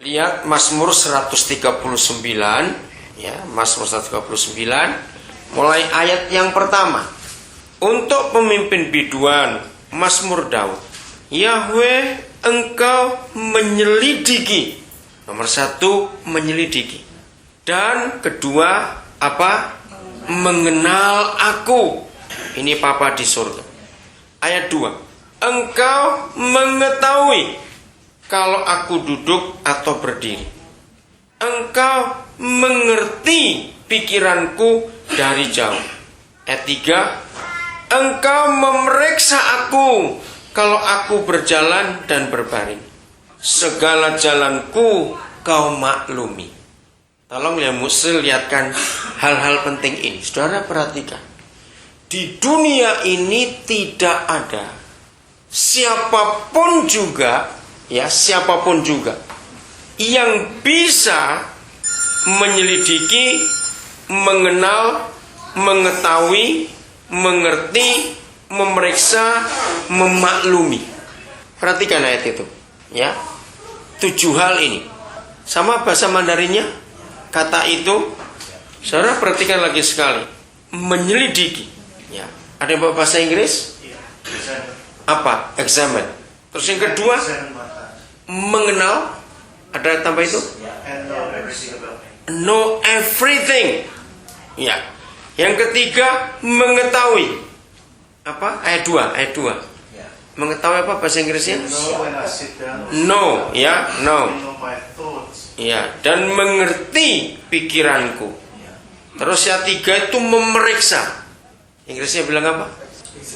Lihat Mazmur 139, ya, Mazmur 139, mulai ayat yang pertama. Untuk pemimpin biduan, Mazmur Daud. Yahweh, Engkau menyelidiki. Nomor satu, menyelidiki. Dan kedua, apa? Mengenal aku. Ini Papa di surga. Ayat 2. Engkau mengetahui kalau aku duduk atau berdiri. Engkau mengerti pikiranku dari jauh. Ayat 3. Engkau memeriksa aku kalau aku berjalan dan berbaring. Segala jalanku kau maklumi. Tolong ya Muslim lihatkan hal-hal penting ini. Saudara perhatikan. Di dunia ini tidak ada siapapun juga, ya siapapun juga yang bisa menyelidiki, mengenal, mengetahui, mengerti, memeriksa, memaklumi. Perhatikan ayat itu, ya. 7 hal ini. Sama bahasa Mandarinnya, kata itu, saudara perhatikan lagi sekali. Menyelidiki, ya. Ada yang bawa bahasa Inggris? Apa? Examine. Terus yang kedua, mengenal. Ada tambah itu? Know everything. Ya. Yang ketiga, mengetahui. Apa? Ayat 2. Mengetahui apa bahasa Inggrisnya? Know, ya, know. Ya, dan mengerti pikiranku. Terus yang 3 itu memeriksa. Inggrisnya bilang apa?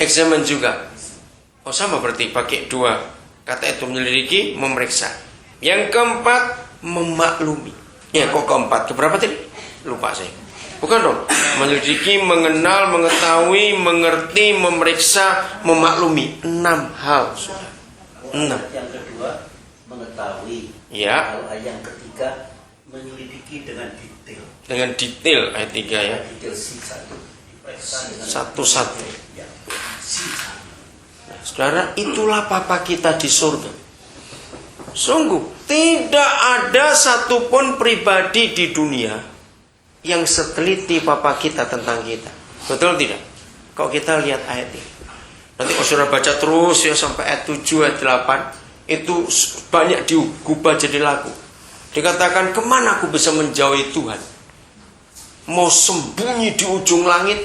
Examine juga. Oh sama berarti pakai 2 kata itu, menyelidiki, memeriksa. Yang keempat, memaklumi. Ya kok keempat? Keberapa tadi? Lupa saya. Bukan dong. Menyelidiki, mengenal, mengetahui, mengerti, memeriksa, memaklumi. 6 hal. 6. Yang kedua, mengetahui. Ya. Kalau yang ketiga, menyelidiki dengan detail. Dengan detail ayat 3 ya. Detail satu. Satu-satu. Ya. Saudara, itulah Papa kita di surga. Sungguh, tidak ada satupun pribadi di dunia yang seteliti Papa kita tentang kita. Betul tidak? Kalau kita lihat ayat ini. Nanti kalau saudara baca terus ya sampai ayat 7, ayat 8. Itu banyak diubah jadi lagu. Dikatakan, kemana aku bisa menjauhi Tuhan? Mau sembunyi di ujung langit,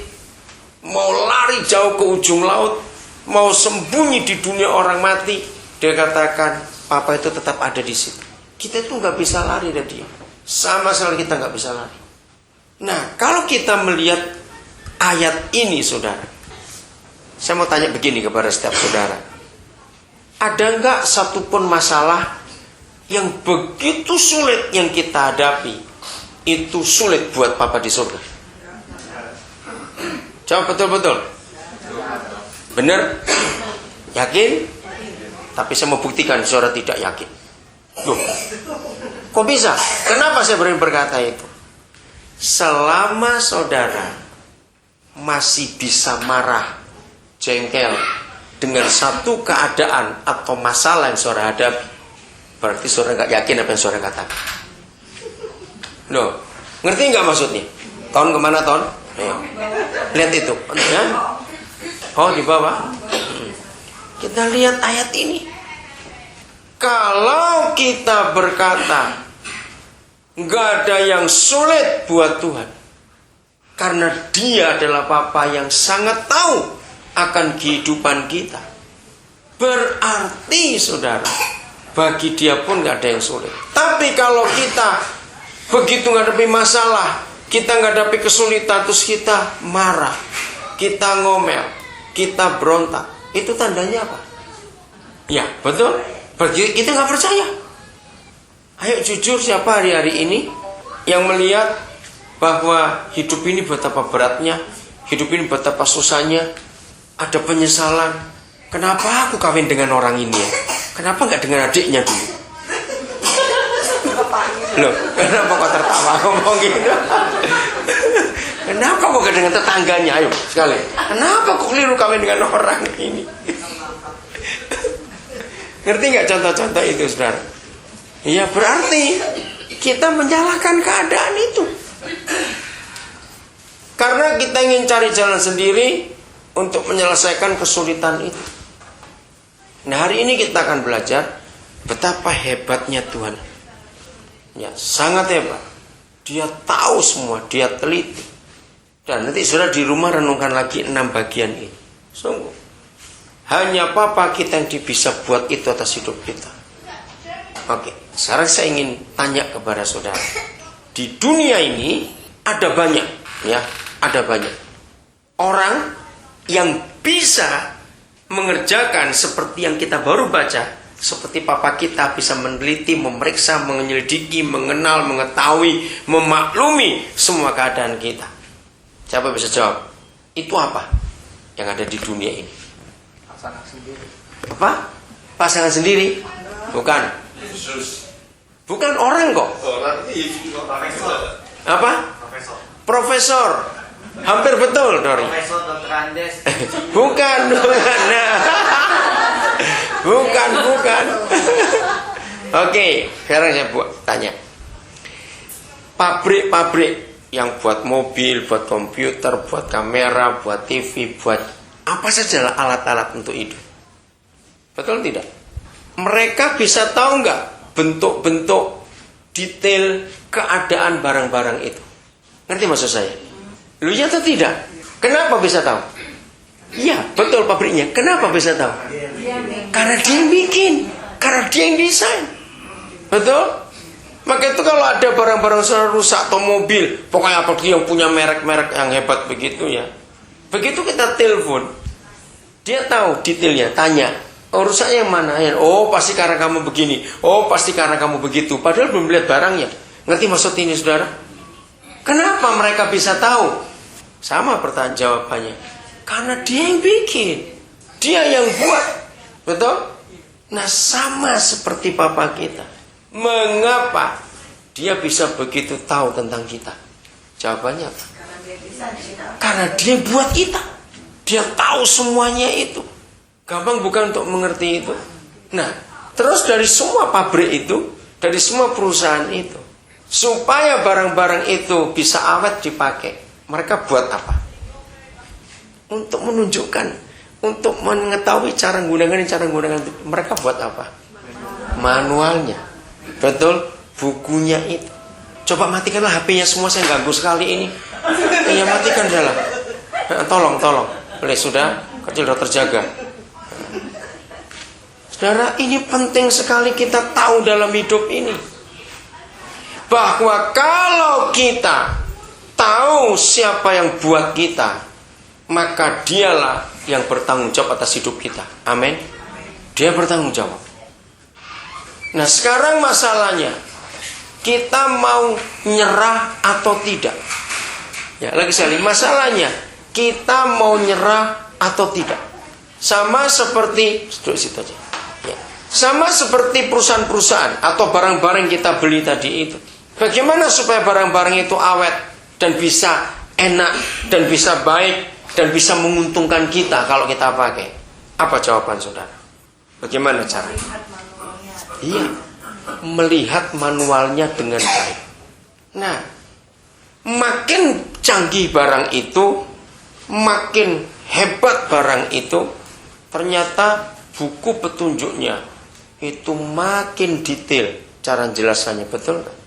mau lari jauh ke ujung laut, mau sembunyi di dunia orang mati. Dia katakan, Papa itu tetap ada di situ. Kita itu nggak bisa lari dari dia. Sama sekali kita nggak bisa lari. Nah, kalau kita melihat ayat ini, saudara, saya mau tanya begini kepada setiap saudara. Ada nggak satupun masalah yang begitu sulit yang kita hadapi, itu sulit buat Papa di surga? Jawab betul-betul. Benar? Yakin? Tapi saya mau buktikan saudara tidak yakin. Loh, kok bisa? Kenapa saya berani berkata itu? Selama saudara masih bisa marah, jengkel dengan satu keadaan atau masalah yang saudara hadapi, berarti saudara nggak yakin apa yang saudara katakan. Loh, ngerti nggak maksudnya? Tahun kemana tahun? Lihat itu, ya? Oh di bawah. Kita lihat ayat ini. Kalau kita berkata nggak ada yang sulit buat Tuhan, karena Dia adalah Papa yang sangat tahu akan kehidupan kita, berarti saudara, bagi Dia pun nggak ada yang sulit. Tapi kalau kita begitu menghadapi masalah, kita menghadapi kesulitan, terus kita marah, kita ngomel, kita berontak, itu tandanya apa? Ya betul, bagi kita nggak percaya. Ayo jujur, siapa hari-hari ini yang melihat bahwa hidup ini betapa beratnya, hidup ini betapa susahnya, ada penyesalan. Kenapa aku kawin dengan orang ini ya? Kenapa nggak dengan adiknya dulu? Loh, kenapa kok tertawa ngomong gitu? Kenapa kok gak dengan tetangganya? Ayo sekali. Kenapa kok keliru kawin dengan orang ini? Ngerti nggak contoh-contoh itu, saudara? Ya berarti kita menyalahkan keadaan itu. Karena kita ingin cari jalan sendiri untuk menyelesaikan kesulitan itu. Nah, hari ini kita akan belajar betapa hebatnya Tuhan. Ya, sangat hebat. Dia tahu semua, dia teliti. Dan nanti saudara di rumah renungkan lagi 6 bagian ini. Sungguh. Hanya Papa kita yang bisa buat itu atas hidup kita. Oke, sekarang saya ingin tanya kepada saudara. Di dunia ini ada banyak, ya, ada banyak orang yang bisa mengerjakan seperti yang kita baru baca, seperti Papa kita bisa meneliti, memeriksa, menyelidiki, mengenal, mengetahui, memaklumi semua keadaan kita. Siapa bisa jawab? Itu apa yang ada di dunia ini? Pasangan sendiri. Apa? Pasangan sendiri? Bukan. Bukan orang kok. Profesor. Apa? Profesor. Profesor. Hampir betul, Dori. Profesor Dr. Andes. Bukan. Nah. Bukan. Oke, sekarang saya tanya. Pabrik-pabrik yang buat mobil, buat komputer, buat kamera, buat TV, buat apa saja alat-alat untuk hidup. Betul tidak? Mereka bisa tahu nggak bentuk-bentuk detail keadaan barang-barang itu? Ngerti maksud saya? Lu ya atau tidak? Kenapa bisa tahu? Iya, betul pabriknya. Kenapa bisa tahu? Karena dia yang bikin, karena dia yang desain. Betul? Maka itu kalau ada barang-barang rusak atau mobil, pokoknya apa dia yang punya merek-merek yang hebat begitu ya. Begitu kita telepon, dia tahu detailnya, tanya, oh rusaknya yang mana? Oh pasti karena kamu begini, oh pasti karena kamu begitu. Padahal belum lihat barangnya. Ngerti maksud ini saudara? Kenapa mereka bisa tahu? Sama pertanyaan jawabannya. Karena dia yang bikin, dia yang buat, betul? Nah sama seperti Papa kita. Mengapa dia bisa begitu tahu tentang kita? Jawabannya apa? Karena dia buat kita. Dia tahu semuanya itu. Gampang bukan untuk mengerti itu? Nah, terus dari semua pabrik itu, dari semua perusahaan itu, supaya barang-barang itu bisa awet dipakai, mereka buat apa? Untuk menunjukkan, untuk mengetahui cara menggunakan itu, mereka buat apa? Manualnya. Betul, bukunya itu. Coba matikanlah HP-nya semua, saya ganggu sekali ini. Ya matikan dalam. Tolong. Boleh sudah, kecil sudah terjaga. Saudara, ini penting sekali kita tahu dalam hidup ini. Bahwa kalau kita tahu siapa yang buat kita, maka dialah yang bertanggung jawab atas hidup kita. Amin. Dia bertanggung jawab. Nah sekarang masalahnya, kita mau nyerah atau tidak? Ya lagi sekali, masalahnya kita mau nyerah atau tidak? Sama seperti duduk situ aja. Ya. Sama seperti perusahaan-perusahaan atau barang-barang yang kita beli tadi itu. Bagaimana supaya barang-barang itu awet dan bisa enak dan bisa baik dan bisa menguntungkan kita kalau kita pakai? Apa jawaban saudara? Bagaimana caranya? Iya, melihat manualnya dengan baik. Nah, makin canggih barang itu, makin hebat barang itu, ternyata buku petunjuknya itu makin detail cara jelasannya, betul nggak?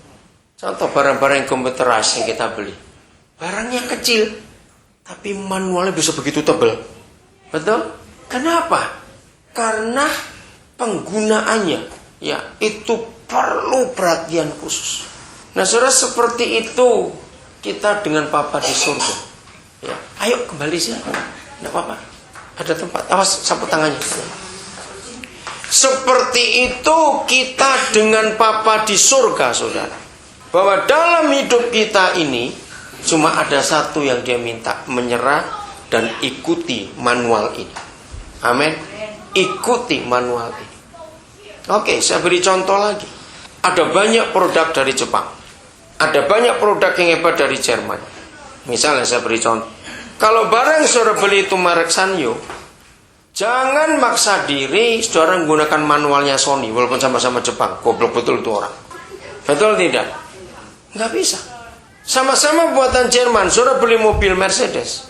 Contoh barang-barang komputerized yang kita beli, barangnya kecil, tapi manualnya bisa begitu tebal, betul? Kenapa? Karena penggunaannya. Ya, itu perlu perhatian khusus. Nah, saudara, seperti itu kita dengan Papa di surga. Ya, ayo kembali sini. Tidak apa-apa. Ada tempat. Awas sapu tangannya. Seperti itu kita dengan Papa di surga, saudara. Bahwa dalam hidup kita ini cuma ada satu yang dia minta, menyerah dan ikuti manual ini. Amin. Ikuti manual ini. Oke, saya beri contoh lagi. Ada banyak produk dari Jepang. Ada banyak produk yang hebat dari Jerman. Misalnya saya beri contoh. Kalau barang saudara beli itu merek Sanyo, Jangan maksa diri saudara menggunakan manualnya Sony walaupun sama-sama Jepang. Goblok betul itu orang. Betul tidak? Nggak bisa. Sama-sama buatan Jerman, saudara beli mobil Mercedes.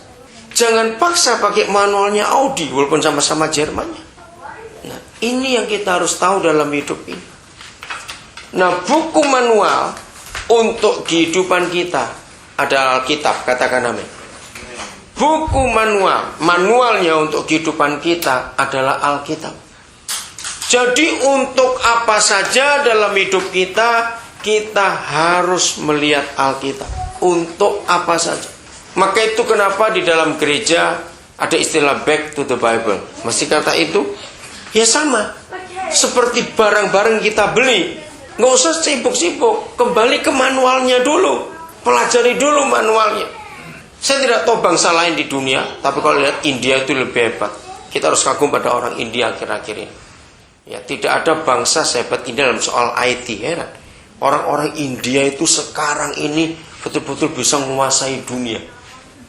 Jangan paksa pakai manualnya Audi walaupun sama-sama Jermannya. Nah, ini yang kita harus tahu dalam hidup ini. Nah, buku manual untuk kehidupan kita adalah Alkitab, katakan amin. Buku manualnya untuk kehidupan kita adalah Alkitab. Jadi untuk apa saja dalam hidup kita, kita harus melihat Alkitab. Untuk apa saja. Maka itu kenapa di dalam gereja ada istilah back to the Bible. Masih kata itu? Ya sama. Seperti barang-barang kita beli. Nggak usah sibuk-sibuk. Kembali ke manualnya dulu. Pelajari dulu manualnya. Saya tidak tahu bangsa lain di dunia, tapi kalau lihat India itu lebih hebat. Kita harus kagum pada orang India akhir-akhir ini. Ya, tidak ada bangsa sehebat ini dalam soal IT. Heran. Orang-orang India itu sekarang ini betul-betul bisa menguasai dunia.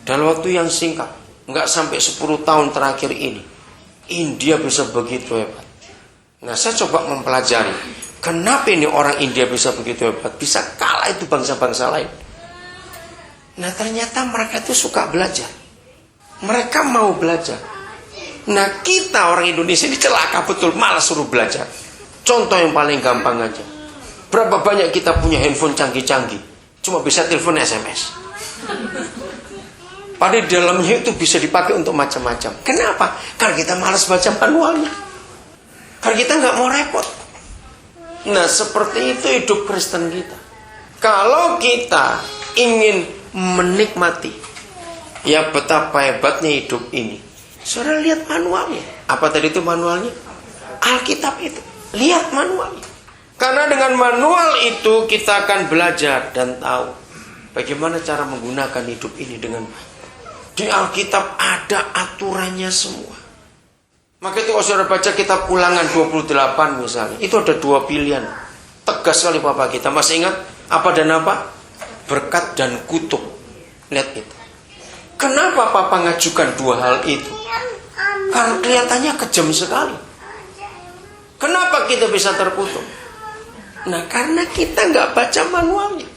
Dalam waktu yang singkat, nggak sampai 10 tahun terakhir ini, India bisa begitu hebat. Nah, saya coba mempelajari, kenapa ini orang India bisa begitu hebat, bisa kalah itu bangsa-bangsa lain. Nah, ternyata mereka itu suka belajar. Mereka mau belajar. Nah, kita orang Indonesia ini celaka betul, malah suruh belajar. Contoh yang paling gampang aja. Berapa banyak kita punya handphone canggih-canggih, cuma bisa telepon SMS. Padahal di dalamnya itu bisa dipakai untuk macam-macam. Kenapa? Karena kita malas baca manualnya. Karena kita nggak mau repot. Nah, seperti itu hidup Kristen kita. Kalau kita ingin menikmati ya betapa hebatnya hidup ini, saudara lihat manualnya. Apa tadi itu manualnya? Alkitab itu. Lihat manualnya. Karena dengan manual itu kita akan belajar dan tahu bagaimana cara menggunakan hidup ini dengan baik. Di Alkitab ada aturannya semua. Maka itu kalau saudara baca kitab Ulangan 28 misalnya, itu ada 2 pilihan. Tegas sekali Bapak kita. Masih ingat apa dan apa? Berkat dan kutuk. Lihat itu. Kenapa Papa ngajukan 2 hal itu? Karena kelihatannya kejam sekali. Kenapa kita bisa terkutuk? Nah, karena kita nggak baca manualnya.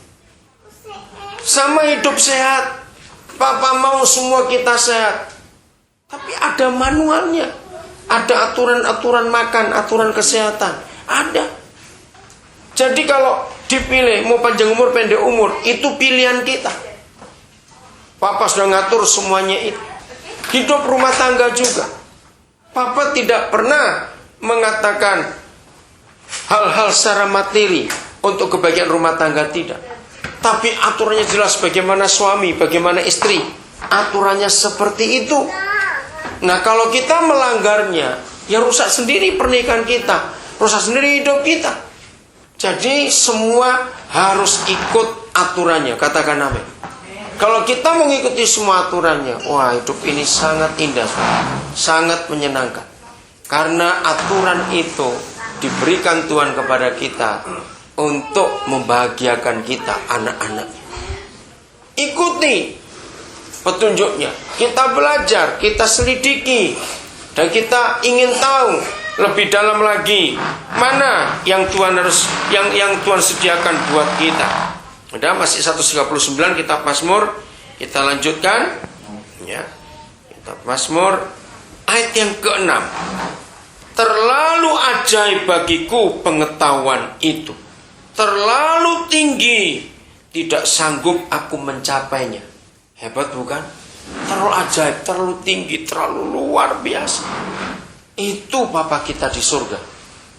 Sama hidup sehat. Papa mau semua kita sehat. Tapi ada manualnya. Ada aturan-aturan makan, aturan kesehatan. Ada. Jadi kalau dipilih mau panjang umur pendek umur, itu pilihan kita. Papa sudah ngatur semuanya itu. Hidup rumah tangga juga. Papa tidak pernah mengatakan hal-hal secara materi untuk kebaikan rumah tangga, tidak. Tapi aturannya jelas bagaimana suami, bagaimana istri. Aturannya seperti itu. Nah, kalau kita melanggarnya, ya rusak sendiri pernikahan kita, rusak sendiri hidup kita. Jadi semua harus ikut aturannya, katakan amin. Kalau kita mengikuti semua aturannya, wah hidup ini sangat indah, sangat menyenangkan. Karena aturan itu diberikan Tuhan kepada kita untuk membahagiakan kita, anak-anaknya. Ikuti petunjuknya. Kita belajar, kita selidiki, dan kita ingin tahu lebih dalam lagi mana yang Tuhan harus yang Tuhan sediakan buat kita. Udah masih 139 kitab Mazmur, kita lanjutkan ya. Kitab Mazmur ayat yang ke-6. Terlalu ajaib bagiku pengetahuan itu. Terlalu tinggi, tidak sanggup aku mencapainya. Hebat bukan? Terlalu ajaib, terlalu tinggi, terlalu luar biasa. Itu Bapa kita di surga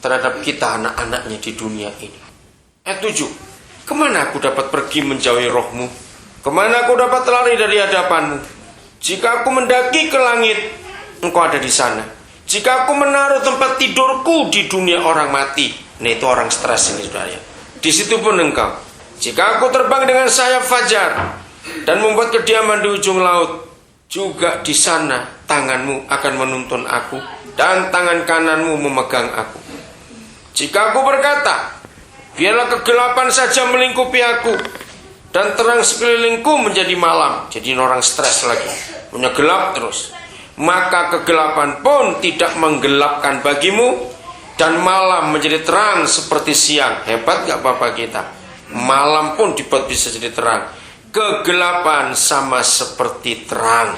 terhadap kita anak-anaknya di dunia ini. Ayat 7. Kemana aku dapat pergi menjauhi rohmu? Kemana aku dapat lari dari hadapanmu? Jika aku mendaki ke langit, engkau ada di sana. Jika aku menaruh tempat tidurku di dunia orang mati. Nah, itu orang stres ini saudara. Di situ pun engkau. Jika aku terbang dengan sayap fajar dan membuat kediaman di ujung laut, juga di sana tanganmu akan menuntun aku dan tangan kananmu memegang aku. Jika aku berkata, biarlah kegelapan saja melingkupi aku dan terang sekelilingku menjadi malam. Jadi orang stres lagi, punya gelap terus. maka kegelapan pun tidak menggelapkan bagimu, dan malam menjadi terang seperti siang. Hebat gak Bapak kita? Malam pun dibuat bisa jadi terang, kegelapan sama seperti terang.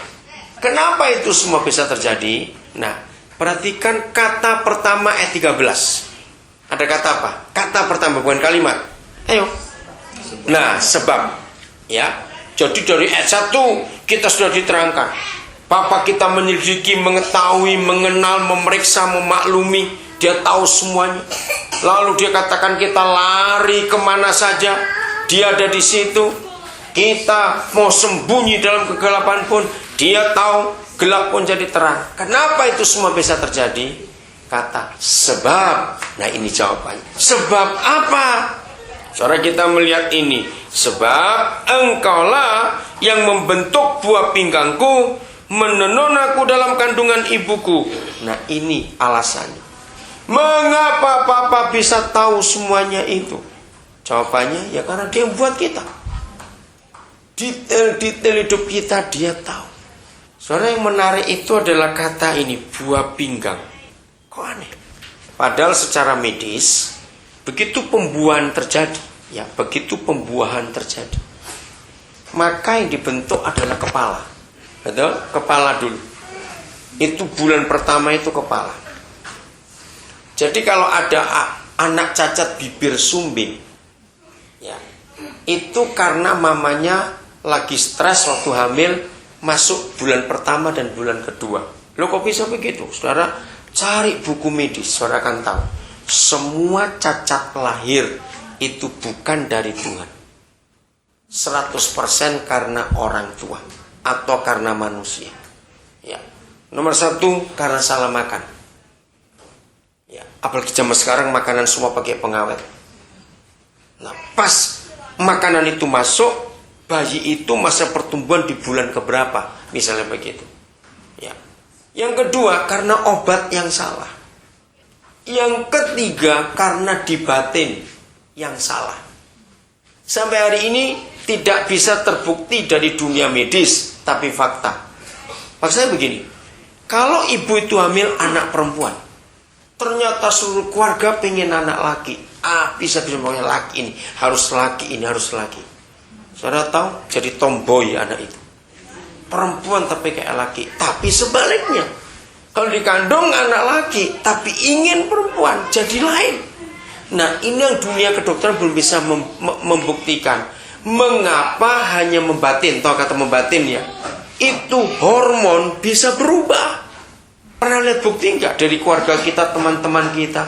Kenapa itu semua bisa terjadi? Nah, perhatikan kata pertama ayat 13. Ada kata apa? Kata pertama, bukan kalimat. Ayo. Nah, sebab. Ya. Jadi dari ayat 1 kita sudah diterangkan. Papa kita menyelidiki, mengetahui, mengenal, memeriksa, memaklumi. Dia tahu semuanya. Lalu dia katakan kita lari kemana saja, dia ada di situ. Kita mau sembunyi dalam kegelapan pun, dia tahu. Gelap pun jadi terang. Kenapa itu semua bisa terjadi? Kata sebab. Nah, ini jawabannya. Sebab apa? Saudara, kita melihat ini. Sebab engkaulah yang membentuk buah pinggangku, menenon aku dalam kandungan ibuku. Nah, ini alasannya. Mengapa Papa bisa tahu semuanya itu? Jawabannya ya karena dia yang buat kita. Detail-detail hidup kita dia tahu. Saudara, yang menarik itu adalah kata ini, buah pinggang. Kok aneh? Padahal secara medis, begitu pembuahan terjadi, ya begitu pembuahan terjadi, maka yang dibentuk adalah kepala. Betul? Kepala dulu. Itu bulan pertama itu kepala. Jadi kalau ada anak cacat bibir sumbing, ya, itu karena mamanya lagi stres waktu hamil, masuk bulan pertama dan bulan kedua. Loh, kok bisa begitu? Saudara, cari buku medis, saudara akan tahu. Semua cacat lahir itu bukan dari Tuhan. 100% karena orang tua atau karena manusia. Ya. Nomor 1, karena salah makan. Ya, apalagi zaman sekarang makanan semua pakai pengawet. Nah, pas makanan itu masuk, bayi itu masa pertumbuhan di bulan keberapa, misalnya begitu. Ya. Yang kedua, karena obat yang salah. Yang ketiga, karena di batin yang salah. Sampai hari ini tidak bisa terbukti dari dunia medis, tapi fakta. Maksudnya begini, kalau ibu itu hamil anak perempuan, ternyata seluruh keluarga pengen anak laki. Bisa-bisa pokoknya laki ini, harus laki ini, harus laki. Saudara tahu, jadi tomboy anak itu. Perempuan tapi kayak laki. Tapi sebaliknya, kalau dikandung anak laki tapi ingin perempuan, jadi lain. Nah, ini yang dunia kedokteran belum bisa membuktikan. Mengapa hanya membatin? Tahu kata membatin ya? Itu hormon bisa berubah. Pernah lihat bukti enggak dari keluarga kita, teman-teman kita?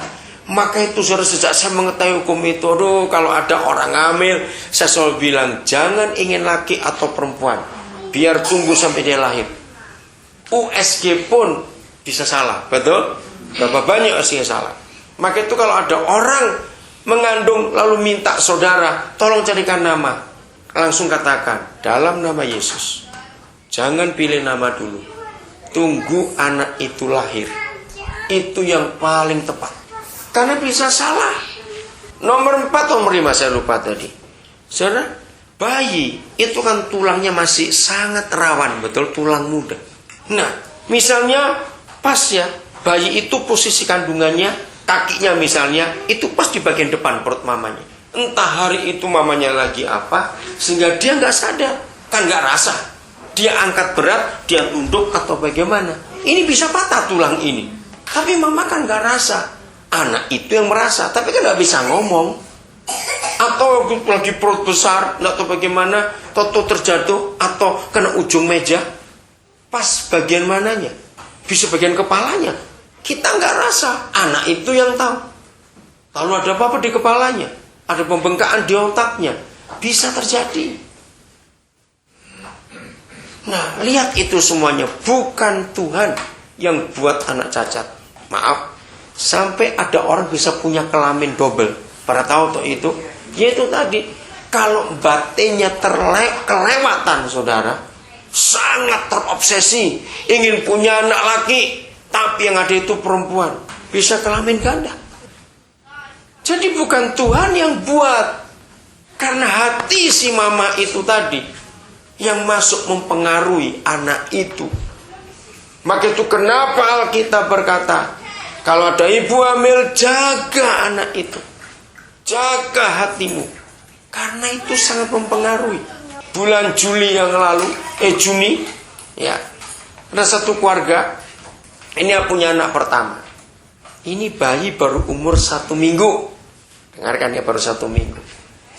Maka itu saudara, sejak saya mengetahui hukum itu, kalau ada orang hamil, saya selalu bilang, jangan ingin laki atau perempuan, biar tunggu sampai dia lahir. USG pun bisa salah, betul? Berapa banyak USG salah? Maka itu kalau ada orang mengandung lalu minta saudara, tolong carikan nama, langsung katakan, dalam nama Yesus, jangan pilih nama dulu, tunggu anak itu lahir. Itu yang paling tepat. Karena bisa salah. Nomor 4, nomor 5 saya lupa tadi. Saudara, bayi itu kan tulangnya masih sangat rawan, betul, tulang muda. Nah, misalnya pas ya, bayi itu posisi kandungannya, kakinya misalnya, itu pas di bagian depan perut mamanya. Entah hari itu mamanya lagi apa, sehingga dia nggak sadar, kan nggak rasa. Dia angkat berat, dia tunduk atau bagaimana. Ini bisa patah tulang ini. Tapi mama kan nggak rasa. Anak itu yang merasa, tapi kan nggak bisa ngomong. Atau lagi perut besar, nggak tahu bagaimana, toto terjatuh atau kena ujung meja. Pas bagian mananya? Bisa bagian kepalanya. Kita nggak rasa, anak itu yang tahu. Lalu ada apa-apa di kepalanya, ada pembengkakan di otaknya, bisa terjadi. Nah, lihat itu semuanya, bukan Tuhan yang buat anak cacat. Maaf. Sampai ada orang bisa punya kelamin double. Pada tahu tuh itu? Yaitu tadi, kalau batinnya kelewatan, saudara, sangat terobsesi, ingin punya anak laki, tapi yang ada itu perempuan, bisa kelamin ganda. Jadi bukan Tuhan yang buat, karena hati si mama itu tadi yang masuk mempengaruhi anak itu. Maka itu kenapa Alkitab berkata, kalau ada ibu hamil, jaga anak itu, jaga hatimu, karena itu sangat mempengaruhi. Bulan Juli yang lalu, Juni, ya, ada satu keluarga, ini punya anak pertama. Ini bayi baru umur 1 minggu. Dengarkan ya, baru 1 minggu.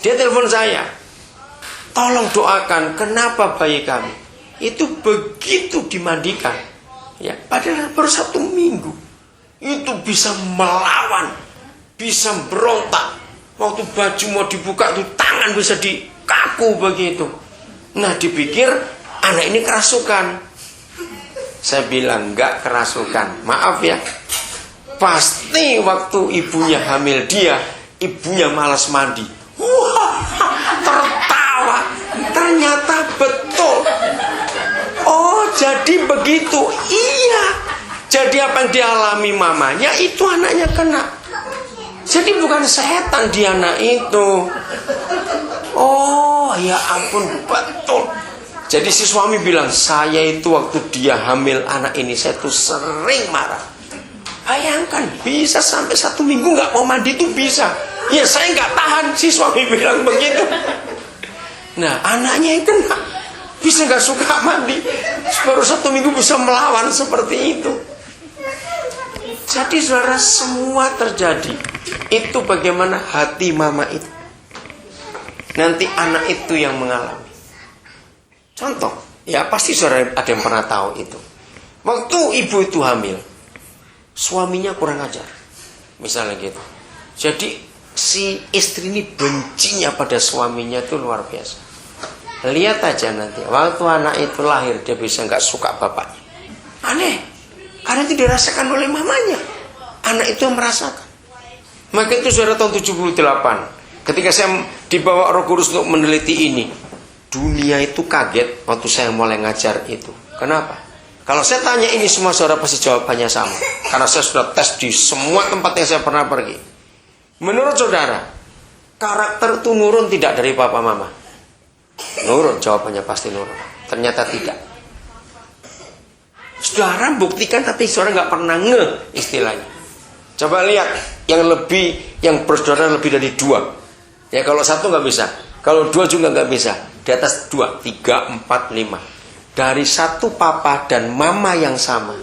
Dia telepon saya, tolong doakan, kenapa bayi kami itu begitu dimandikan, ya, padahal baru 1 minggu, itu bisa melawan, bisa berontak. Waktu baju mau dibuka itu tangan bisa dikaku begitu. Nah, dipikir anak ini kerasukan. Saya bilang enggak kerasukan, maaf ya. Pasti waktu ibunya hamil dia, ibunya malas mandi. Wah, tertawa. Ternyata betul. Oh, jadi begitu. Iya. Jadi apa yang dialami mamanya itu anaknya kena. Jadi bukan setan di anak itu. Oh, ya ampun, betul. Jadi si suami bilang, saya itu waktu dia hamil anak ini, saya tuh sering marah. Bayangkan, bisa sampai 1 minggu gak mau mandi itu bisa. Ya saya gak tahan, si suami bilang begitu. Nah, anaknya itu bisa gak suka mandi, baru 1 minggu bisa melawan seperti itu. Jadi saudara, semua terjadi. Itu bagaimana hati mama itu. Nanti anak itu yang mengalami. Contoh, ya pasti saudara ada yang pernah tahu itu. Waktu ibu itu hamil, suaminya kurang ajar, misalnya gitu. Jadi si istri ini bencinya pada suaminya itu luar biasa. Lihat aja nanti, waktu anak itu lahir dia bisa nggak suka bapaknya. Aneh, karena itu dirasakan oleh mamanya. Anak itu yang merasakan. Maka itu saudara, tahun 78, ketika saya dibawa Roh Kudus untuk meneliti ini, dunia itu kaget waktu saya mulai ngajar itu. Kenapa? Kalau saya tanya ini semua, saudara pasti jawabannya sama. Karena saya sudah tes di semua tempat yang saya pernah pergi. Menurut saudara, karakter itu nurun tidak dari papa mama? Nurun, jawabannya pasti nurun. Ternyata tidak. Saudara buktikan, tapi saudara nggak pernah istilahnya. Coba lihat yang bersaudara lebih dari 2. Ya kalau 1 nggak bisa, kalau 2 juga nggak bisa. Di atas 2, 3, 4, 5. Dari 1 papa dan mama yang sama.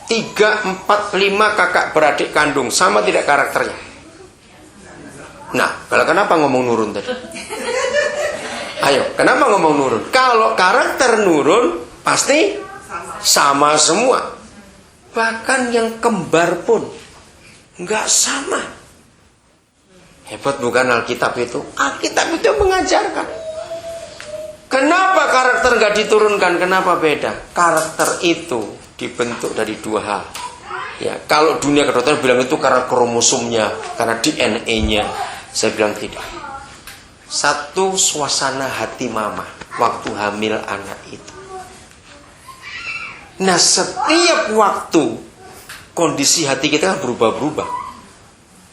3, 4, 5 kakak beradik kandung, sama tidak karakternya? Nah, kalau kenapa ngomong nurun tadi? Ayo, kenapa ngomong nurun? Kalau karakter nurun, pasti sama semua. Bahkan yang kembar pun nggak sama. Hebat bukan Alkitab itu? Alkitab itu mengajarkan. Kenapa karakter nggak diturunkan? Kenapa beda? Karakter itu dibentuk dari 2 hal. Ya, kalau dunia kedokteran bilang itu karena kromosomnya, karena DNA-nya. Saya bilang tidak. 1, suasana hati mama waktu hamil anak itu. Nah, setiap waktu kondisi hati kita kan berubah-berubah.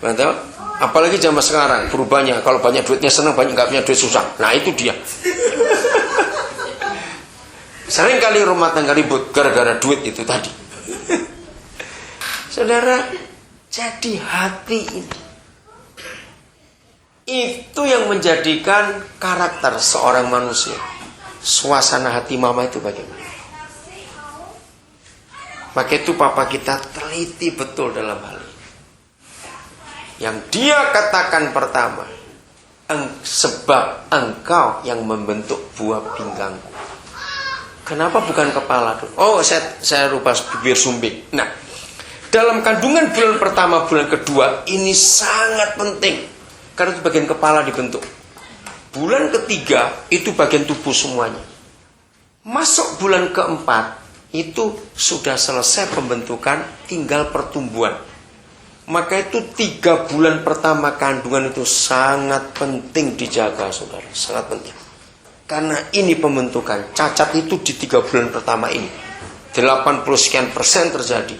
Betul? Apalagi zaman sekarang berubahnya. Kalau banyak duitnya senang, banyak nggak punya duit susah. Nah itu dia. Sering kali rumah tangga ribut gara-gara duit itu tadi. Saudara, jadi hati ini itu yang menjadikan karakter seorang manusia. Suasana hati mama itu bagaimana? Maka itu papa kita teliti betul dalam hal ini. Yang dia katakan pertama, sebab engkau yang membentuk buah pinggangku. Kenapa bukan kepala? Oh, saya lupa bibir sumbing. Nah, dalam kandungan bulan pertama, bulan kedua, ini sangat penting. Karena itu bagian kepala dibentuk. Bulan ketiga, itu bagian tubuh semuanya. Masuk bulan keempat, itu sudah selesai pembentukan, tinggal pertumbuhan. Maka itu 3 bulan pertama kandungan itu sangat penting dijaga, saudara. Sangat penting. Karena ini pembentukan. Cacat itu di 3 bulan pertama ini 80% terjadi.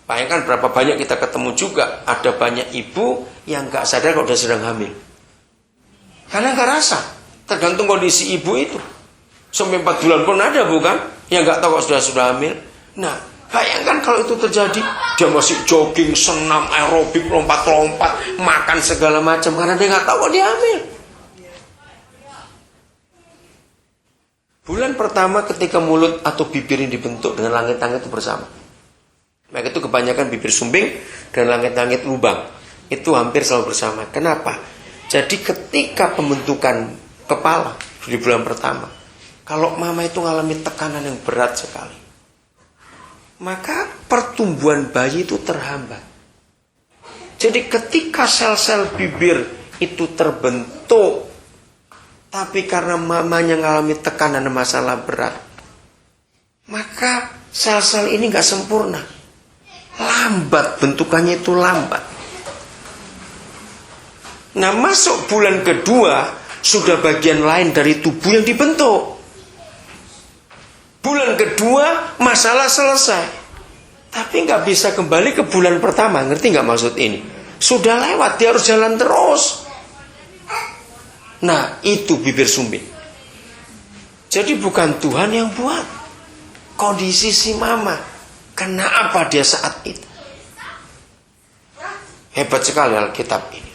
Bayangkan berapa banyak kita ketemu juga. Ada banyak ibu yang gak sadar kalau sudah sedang hamil. Karena gak rasa. Tergantung kondisi ibu itu. Sampai 4 bulan pun ada bukan? Yang gak tahu kalau sudah hamil. Nah, bayangkan kalau itu terjadi, dia masih jogging, senam, aerobik, lompat-lompat, makan segala macam karena dia nggak tahu kalau dia hamil. Bulan pertama ketika mulut atau bibir ini dibentuk dengan langit-langit itu bersama. Maka itu kebanyakan bibir sumbing dan langit-langit lubang. Itu hampir selalu bersama. Kenapa? Jadi ketika pembentukan kepala di bulan pertama, kalau mama itu mengalami tekanan yang berat sekali, maka pertumbuhan bayi itu terhambat. Jadi ketika sel-sel bibir itu terbentuk, tapi karena mamanya mengalami tekanan dan masalah berat, maka sel-sel ini gak sempurna. Lambat, bentukannya itu lambat. Nah, masuk bulan kedua, sudah bagian lain dari tubuh yang dibentuk. Bulan kedua, masalah selesai. Tapi gak bisa kembali ke bulan pertama. Ngerti gak maksud ini? Sudah lewat, dia harus jalan terus. Nah, itu bibir sumbing. Jadi bukan Tuhan yang buat. Kondisi si mama. Kenapa dia saat itu? Hebat sekali Alkitab ini.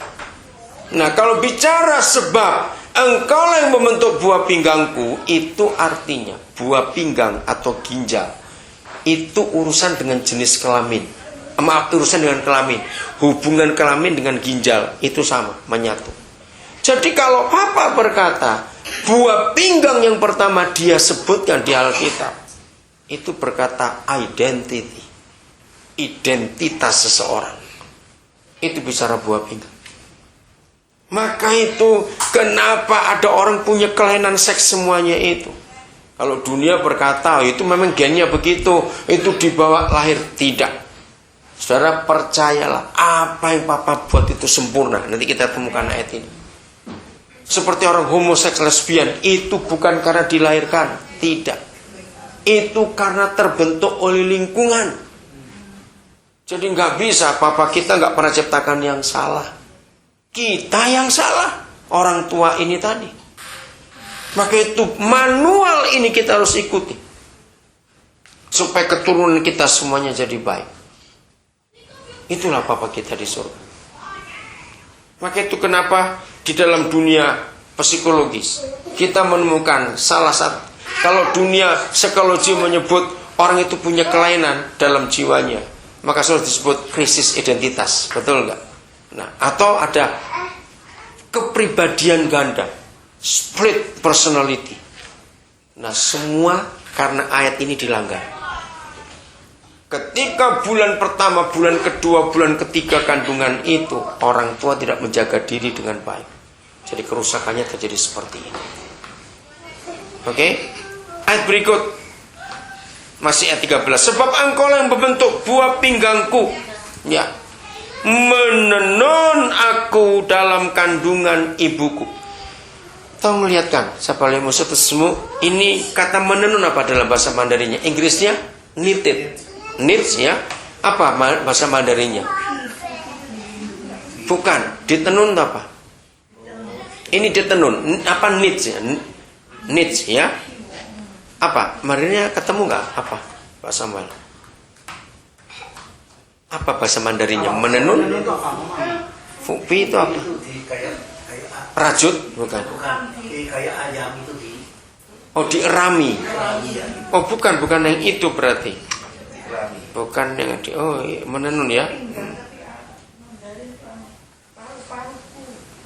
Nah, kalau bicara sebab engkau yang membentuk buah pinggangku, itu artinya buah pinggang atau ginjal itu urusan dengan jenis kelamin. Maaf, urusan dengan kelamin. Hubungan kelamin dengan ginjal itu sama, menyatu. Jadi kalau Papa berkata buah pinggang yang pertama dia sebutkan di Alkitab, itu berkata identity, identitas seseorang. Itu bicara buah pinggang. Maka itu kenapa ada orang punya kelainan seks semuanya itu. Kalau dunia berkata itu memang gennya begitu, itu dibawa lahir. Tidak. Saudara percayalah, apa yang Papa buat itu sempurna. Nanti kita temukan ayat ini. Seperti orang homoseks, lesbian, itu bukan karena dilahirkan. Tidak. Itu karena terbentuk oleh lingkungan. Jadi nggak bisa, Papa kita nggak pernah ciptakan yang salah. Kita yang salah, orang tua ini tadi. Maka itu manual ini kita harus ikuti, supaya keturunan kita semuanya jadi baik. Itulah Papa kita di surga. Maka itu kenapa di dalam dunia psikologis kita menemukan salah satu, kalau dunia psikologi menyebut orang itu punya kelainan dalam jiwanya, maka selalu disebut krisis identitas. Betul nggak? Nah, atau ada kepribadian ganda, split personality. Nah, semua karena ayat ini dilanggar. Ketika bulan pertama, bulan kedua, bulan ketiga kandungan itu, orang tua tidak menjaga diri dengan baik. Jadi kerusakannya terjadi seperti ini. Oke? Ayat berikut. Masih ayat 13. Sebab engkau yang membentuk buah pinggangku. Ya. Menenun aku dalam kandungan ibuku. Tahu melihatkan? Siapa yang musuh tersemu? Ini kata menenun apa dalam bahasa Mandarinnya? Inggrisnya knitted. Knits ya. Apa bahasa Mandarinnya? Bukan, ditenun apa? Ini ditenun. Apa knits ya? Knits ya. Apa? Mandarinnya ketemu nggak? Apa bahasa Mandarin? Apa bahasa Mandarinnya? Menenun? Fupi itu apa? Rajut? Bukan. Kayak ayam itu di. Oh, dierami. Oh, bukan yang itu berarti. Bukan yang di. Oh, menenun ya.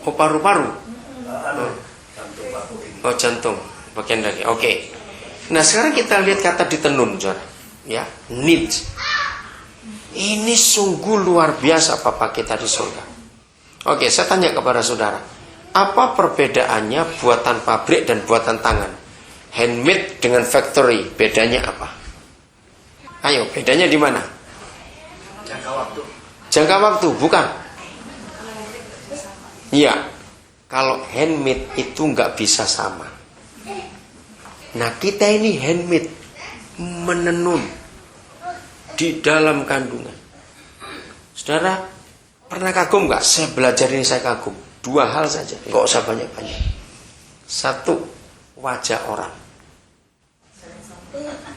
Oh, paru-paru. Oh, jantung. Bagian dari. Oke. Nah, sekarang kita lihat kata ditenun, ya. Knit. Ini sungguh luar biasa Papa kita di surga. Oke, saya tanya kepada saudara, apa perbedaannya buatan pabrik dan buatan tangan? Handmade dengan factory, bedanya apa? Ayo, bedanya di mana? Jangka waktu. Jangka waktu, bukan? Iya. Kalau handmade itu nggak bisa sama. Nah, kita ini handmade, menenun di dalam kandungan. Saudara, pernah kagum nggak? Saya belajar ini, saya kagum. 2 hal saja, nggak usah banyak-banyak. 1, wajah orang.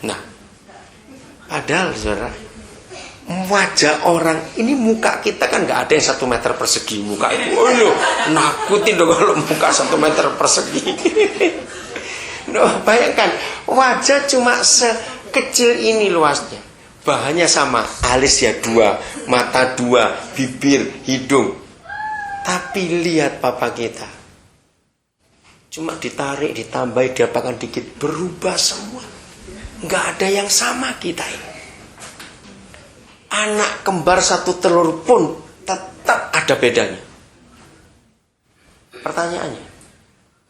Nah, Padahal saudara, wajah orang ini, muka kita kan nggak ada yang 1 meter persegi muka itu. Oh loh, nakutin dong kalau muka 1 meter persegi. Loh, bayangkan wajah cuma sekecil ini luasnya, bahannya sama, alis ya 2, mata 2, bibir, hidung. Tapi lihat papa kita, cuma ditarik, ditambahi, diapakan dikit, berubah semua. Nggak ada yang sama kita ini. Anak kembar 1 telur pun tetap ada bedanya. Pertanyaannya,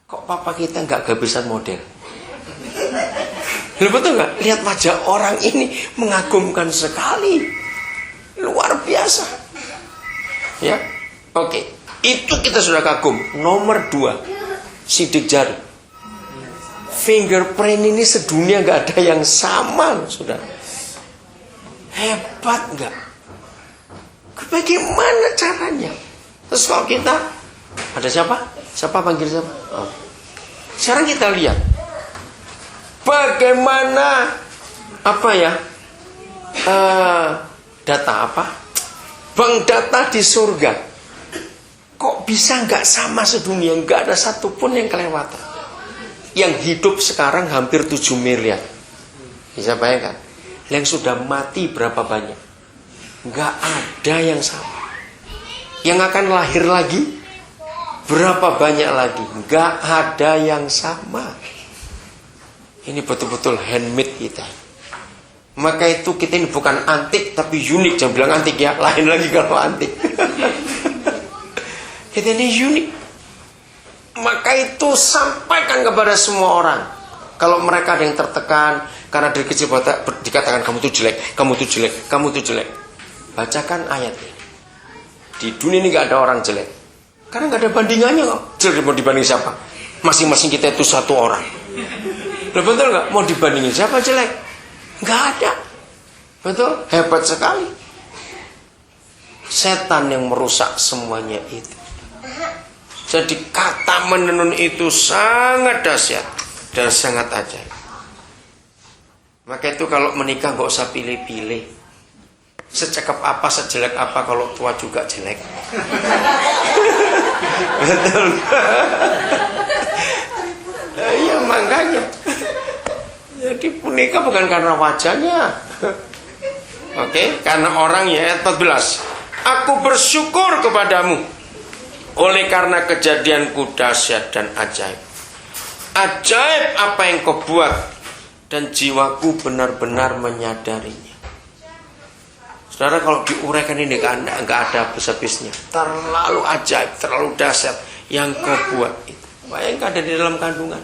kok papa kita nggak kehabisan model? Lu betul nggak? Lihat wajah orang ini mengagumkan sekali, luar biasa. Ya, oke, itu kita sudah kagum. Nomor 2, sidik jari. Fingerprint ini sedunia nggak ada yang sama, sudah. Hebat nggak? Bagaimana caranya? Terus kalau kita ada siapa? Siapa panggil siapa? Oh. Sekarang kita lihat bagaimana apa ya? Data apa? Bank data di surga. Kok bisa nggak sama sedunia? Nggak ada satupun yang kelewatan. Yang hidup sekarang hampir 7 miliar. Bisa bayangkan? Yang sudah mati berapa banyak? Nggak ada yang sama. Yang akan lahir lagi berapa banyak lagi? Nggak ada yang sama. Ini betul-betul handmade kita. Maka itu kita ini bukan antik tapi unik. Jangan bilang antik ya, lain lagi kalau antik. Kita ini unik. Maka itu sampaikan kepada semua orang. Kalau mereka ada yang tertekan karena dari kecil dikatakan kamu tuh jelek, kamu tuh jelek, kamu tuh jelek, bacakan ayat ini. Di dunia ini gak ada orang jelek, karena gak ada bandingannya kok. Jelek mau dibanding siapa? Masing-masing kita itu 1 orang. Loh, betul gak? Mau dibandingin siapa jelek? Gak ada. Betul? Hebat sekali. Setan yang merusak semuanya itu. Jadi kata menenun itu sangat dahsyat dan sangat ajaib. Maka itu kalau menikah gak usah pilih-pilih. Secakap apa, sejelek apa, kalau tua juga jelek. Betul. Iya, makanya. Jadi menikah bukan karena wajahnya. Oke, karena orangnya. Ayat 14. Aku bersyukur kepadamu oleh karena kejadianku dahsyat dan ajaib. Ajaib apa yang kau buat, dan jiwaku benar-benar menyadarinya. Saudara, kalau diuraikan ini nggak ada habis-habisnya. Terlalu ajaib, terlalu dahsyat yang kau buat itu. Bayangkan ada di dalam kandungan.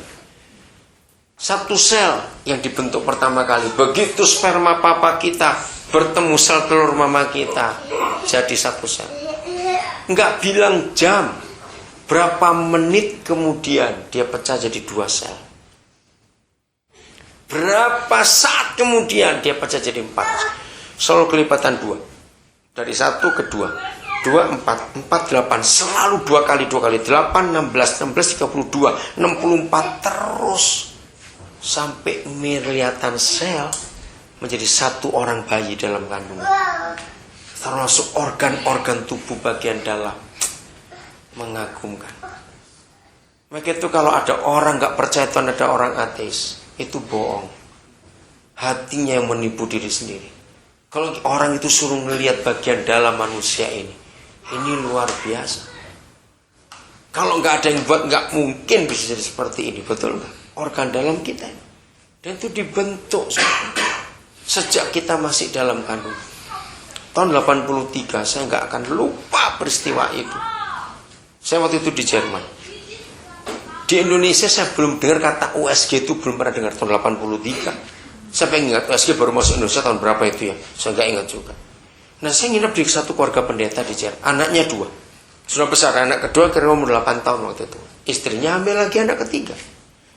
1 sel yang dibentuk pertama kali, begitu sperma papa kita bertemu sel telur mama kita, jadi 1 sel. Nggak bilang jam, berapa menit kemudian dia pecah jadi 2 sel. Berapa saat kemudian dia pecah jadi 4. Selalu kelipatan 2. Dari 1 ke 2. 2, 4, 4, 8. Selalu 2 kali, 8, 16, 16, 32, 64 terus. Sampai miliatan sel menjadi 1 orang bayi dalam kandungan. Termasuk organ-organ tubuh bagian dalam. Mengagumkan. Maka itu kalau ada orang gak percaya Tuhan, ada orang ateis, itu bohong. Hatinya yang menipu diri sendiri. Kalau orang itu suruh melihat bagian dalam manusia ini luar biasa. Kalau gak ada yang buat, gak mungkin bisa jadi seperti ini. Betul gak? Organ dalam kita. Dan itu dibentuk sejak kita masih dalam kandungan. Tahun 83 saya nggak akan lupa peristiwa itu. Saya waktu itu di Jerman. Di Indonesia saya belum dengar kata USG itu, belum pernah dengar tahun 83. Saya pengen ingat USG baru masuk Indonesia tahun berapa itu ya. Saya nggak ingat juga. Nah, saya nginep di satu keluarga pendeta di Jerman. Anaknya 2. Sudah besar, anak kedua kira umur 8 tahun waktu itu. Istrinya hamil lagi anak ketiga.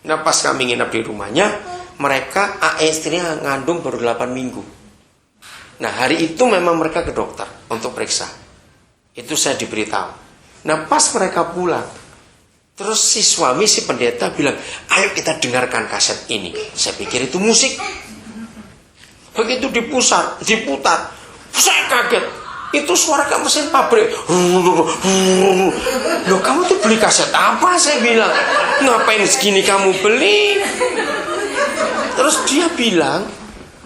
Nah, pas kami nginep di rumahnya, mereka istrinya ngandung baru 8 minggu. Nah, hari itu memang mereka ke dokter untuk periksa. Itu saya diberitahu. Nah, pas mereka pulang, terus si suami, si pendeta bilang, ayo kita dengarkan kaset ini. Saya pikir itu musik. Begitu diputar, saya kaget. Itu suara kayak mesin pabrik. Loh, kamu tuh beli kaset apa? Saya bilang, ngapain segini kamu beli? Terus dia bilang,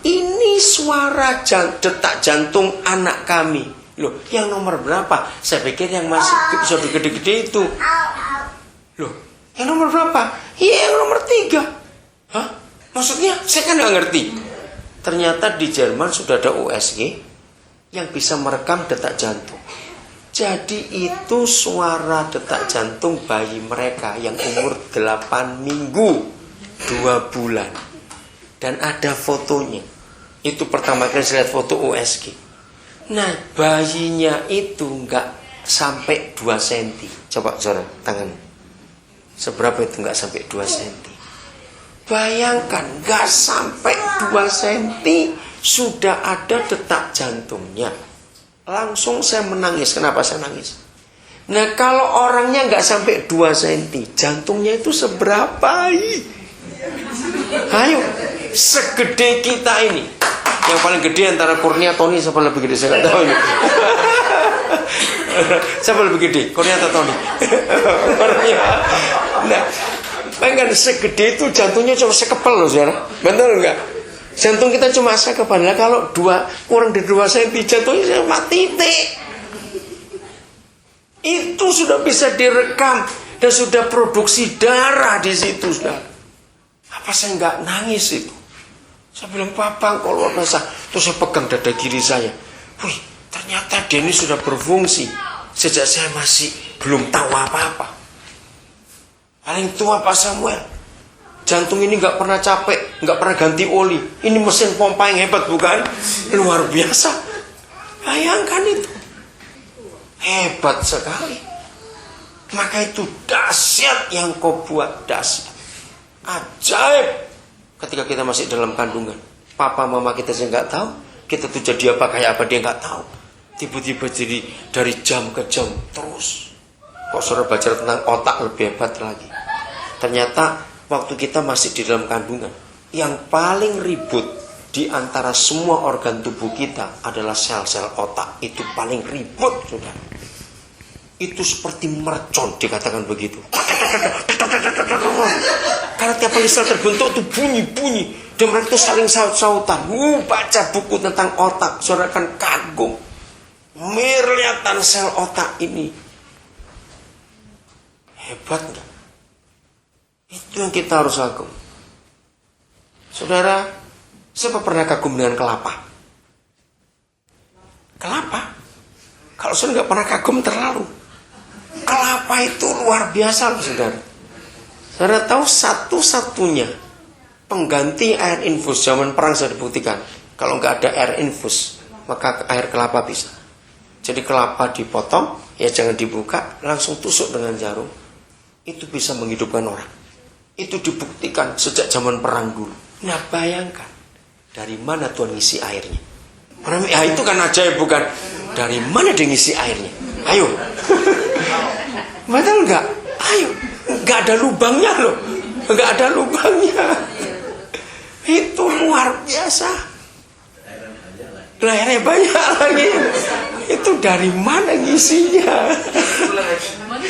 ini suara detak jantung anak kami. Loh, yang nomor berapa? Saya pikir yang masih sudah gede-gede itu. Loh, yang nomor berapa? Iya, yang nomor 3. Hah? Maksudnya saya kan nggak ngerti. Ternyata di Jerman sudah ada USG yang bisa merekam detak jantung. Jadi itu suara detak jantung bayi mereka yang umur 8 minggu 2 bulan. Dan ada fotonya. Itu pertama kali saya lihat foto USG. Nah, bayinya itu nggak sampai 2 cm. Coba saudara, tangan. Seberapa itu nggak sampai 2 cm? Bayangkan, nggak sampai 2 cm sudah ada detak jantungnya. Langsung saya menangis. Kenapa saya nangis? Nah, kalau orangnya nggak sampai 2 cm, jantungnya itu seberapa? Ayo, segede kita ini. Yang paling gede antara Kurnia Tony, siapa lebih gede? Saya nggak tahu ini. Siapa lebih gede? Kurnia atau Tony? Nah, kan segede itu jantungnya cuma sekepel loh, saudara. Betul nggak? Jantung kita cuma sekepel. Nah, kalau kurang dari 2 cm jantungnya cuma titik. Itu sudah bisa direkam dan sudah produksi darah di situ, saudara. Apa saya nggak nangis itu? Saya bilang, Papa, kok luar biasa. Terus saya pegang dada kiri saya. Wih, ternyata dia ini sudah berfungsi sejak saya masih belum tahu apa-apa. Paling tua Pak Samuel. Jantung ini nggak pernah capek, nggak pernah ganti oli. Ini mesin pompa yang hebat, bukan? Luar biasa. Bayangkan itu. Hebat sekali. Maka itu dahsyat yang kau buat, dahsyat. Ajaib. Ketika kita masih dalam kandungan, papa mama kita saja nggak tahu, kita tuh jadi apa kayak apa dia nggak tahu. Tiba-tiba jadi dari jam ke jam terus. Kok saudara baca tentang otak lebih hebat lagi. Ternyata waktu kita masih di dalam kandungan, yang paling ribut di antara semua organ tubuh kita adalah sel-sel otak. Itu paling ribut, saudara. Itu seperti mercon, dikatakan begitu. Karena tiap kali sel terbentuk itu bunyi-bunyi. Dan mereka itu saling saut-sautan. Baca buku tentang otak, saudara akan kagum. Miliatan sel otak ini. Hebat enggak? Itu yang kita harus kagum. Saudara, siapa pernah kagum dengan kelapa? Kelapa? Kalau saudara nggak pernah kagum terlalu. Kelapa itu luar biasa, saudara. Saudara tahu satu-satunya pengganti air infus zaman perang sudah dibuktikan. Kalau nggak ada air infus, maka air kelapa bisa. Jadi kelapa dipotong, ya jangan dibuka, langsung tusuk dengan jarum. Itu bisa menghidupkan orang. Itu dibuktikan sejak zaman perang dulu. Nah, bayangkan dari mana Tuhan ngisi airnya? Ya, itu kan ajaib, bukan? Dari mana dia ngisi airnya? Ayo. Betul nggak? Ayo. Nggak ada lubangnya loh. Nggak ada lubangnya. Itu luar biasa. Airnya banyak lagi. Itu dari mana ngisinya?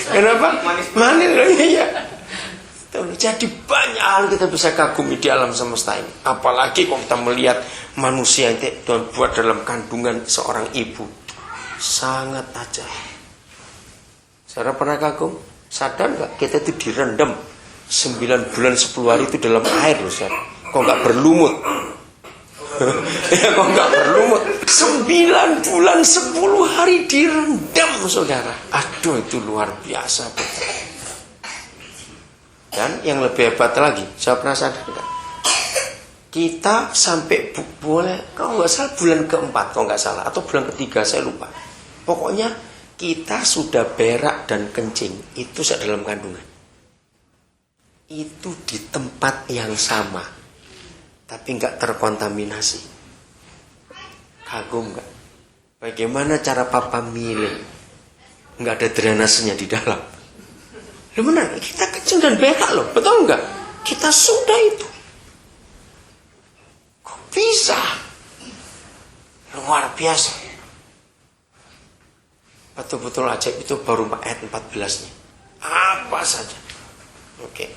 Kenapa? Manis lagi ya. Jadi banyak hal kita bisa kagumi di alam semesta ini. Apalagi kalau kita melihat manusia itu Tuhan buat dalam kandungan seorang ibu. Sangat ajaib. Saudara pernah kagum? Sadar nggak? Kita itu direndam 9 bulan 10 hari itu dalam air loh, saudara. Kok nggak berlumut? Ya kok nggak berlumut? 9 bulan 10 hari direndam, saudara. Aduh, itu luar biasa, betul. Dan yang lebih hebat lagi, saya pernah sadar nggak? Kita sampai boleh, kalau nggak salah bulan keempat, kalau nggak salah, atau bulan ketiga, saya lupa. Pokoknya kita sudah berak dan kencing itu saat dalam kandungan. Itu di tempat yang sama, tapi nggak terkontaminasi. Kagum nggak? Bagaimana cara papa milih? Nggak ada drainasenya di dalam. Loh benar, kita kencing dan berak loh, betul nggak? Kita sudah itu. Kok bisa? Luar biasa. Betul-betul ajaib itu baru ayat 14-nya. Apa saja. Oke.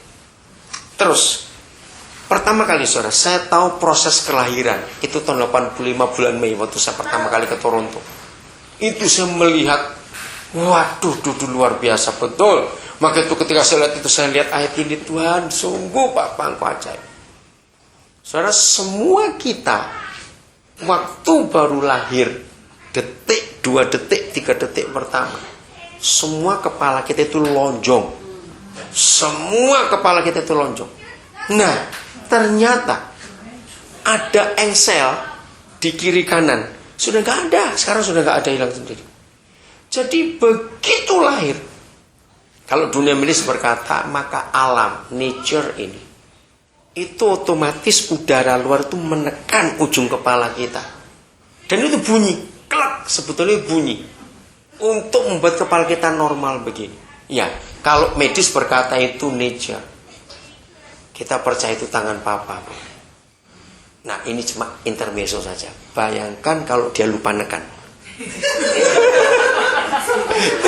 Terus, pertama kali saudara, saya tahu proses kelahiran. Itu tahun 85 bulan Mei waktu saya pertama kali ke Toronto. Itu saya melihat, waduh, luar biasa betul. Maka itu ketika saya lihat itu, saya lihat ayat ini, Tuhan, sungguh Bapa Engkau ajaib. Saudara, semua kita waktu baru lahir, detik, 2 detik, 3 detik pertama, semua kepala kita itu lonjong. Semua kepala kita itu lonjong. Nah, ternyata ada engsel di kiri kanan. Sudah gak ada, sekarang sudah gak ada, hilang sendiri. Jadi begitu lahir, kalau dunia medis berkata, maka alam, nature ini, itu otomatis udara luar itu menekan ujung kepala kita. Dan itu bunyi, klak, sebetulnya bunyi. Untuk membuat kepala kita normal begini. Ya, kalau medis berkata itu nature, kita percaya itu tangan Papa. Nah, ini cuma intermezzo saja. Bayangkan kalau dia lupa nekan.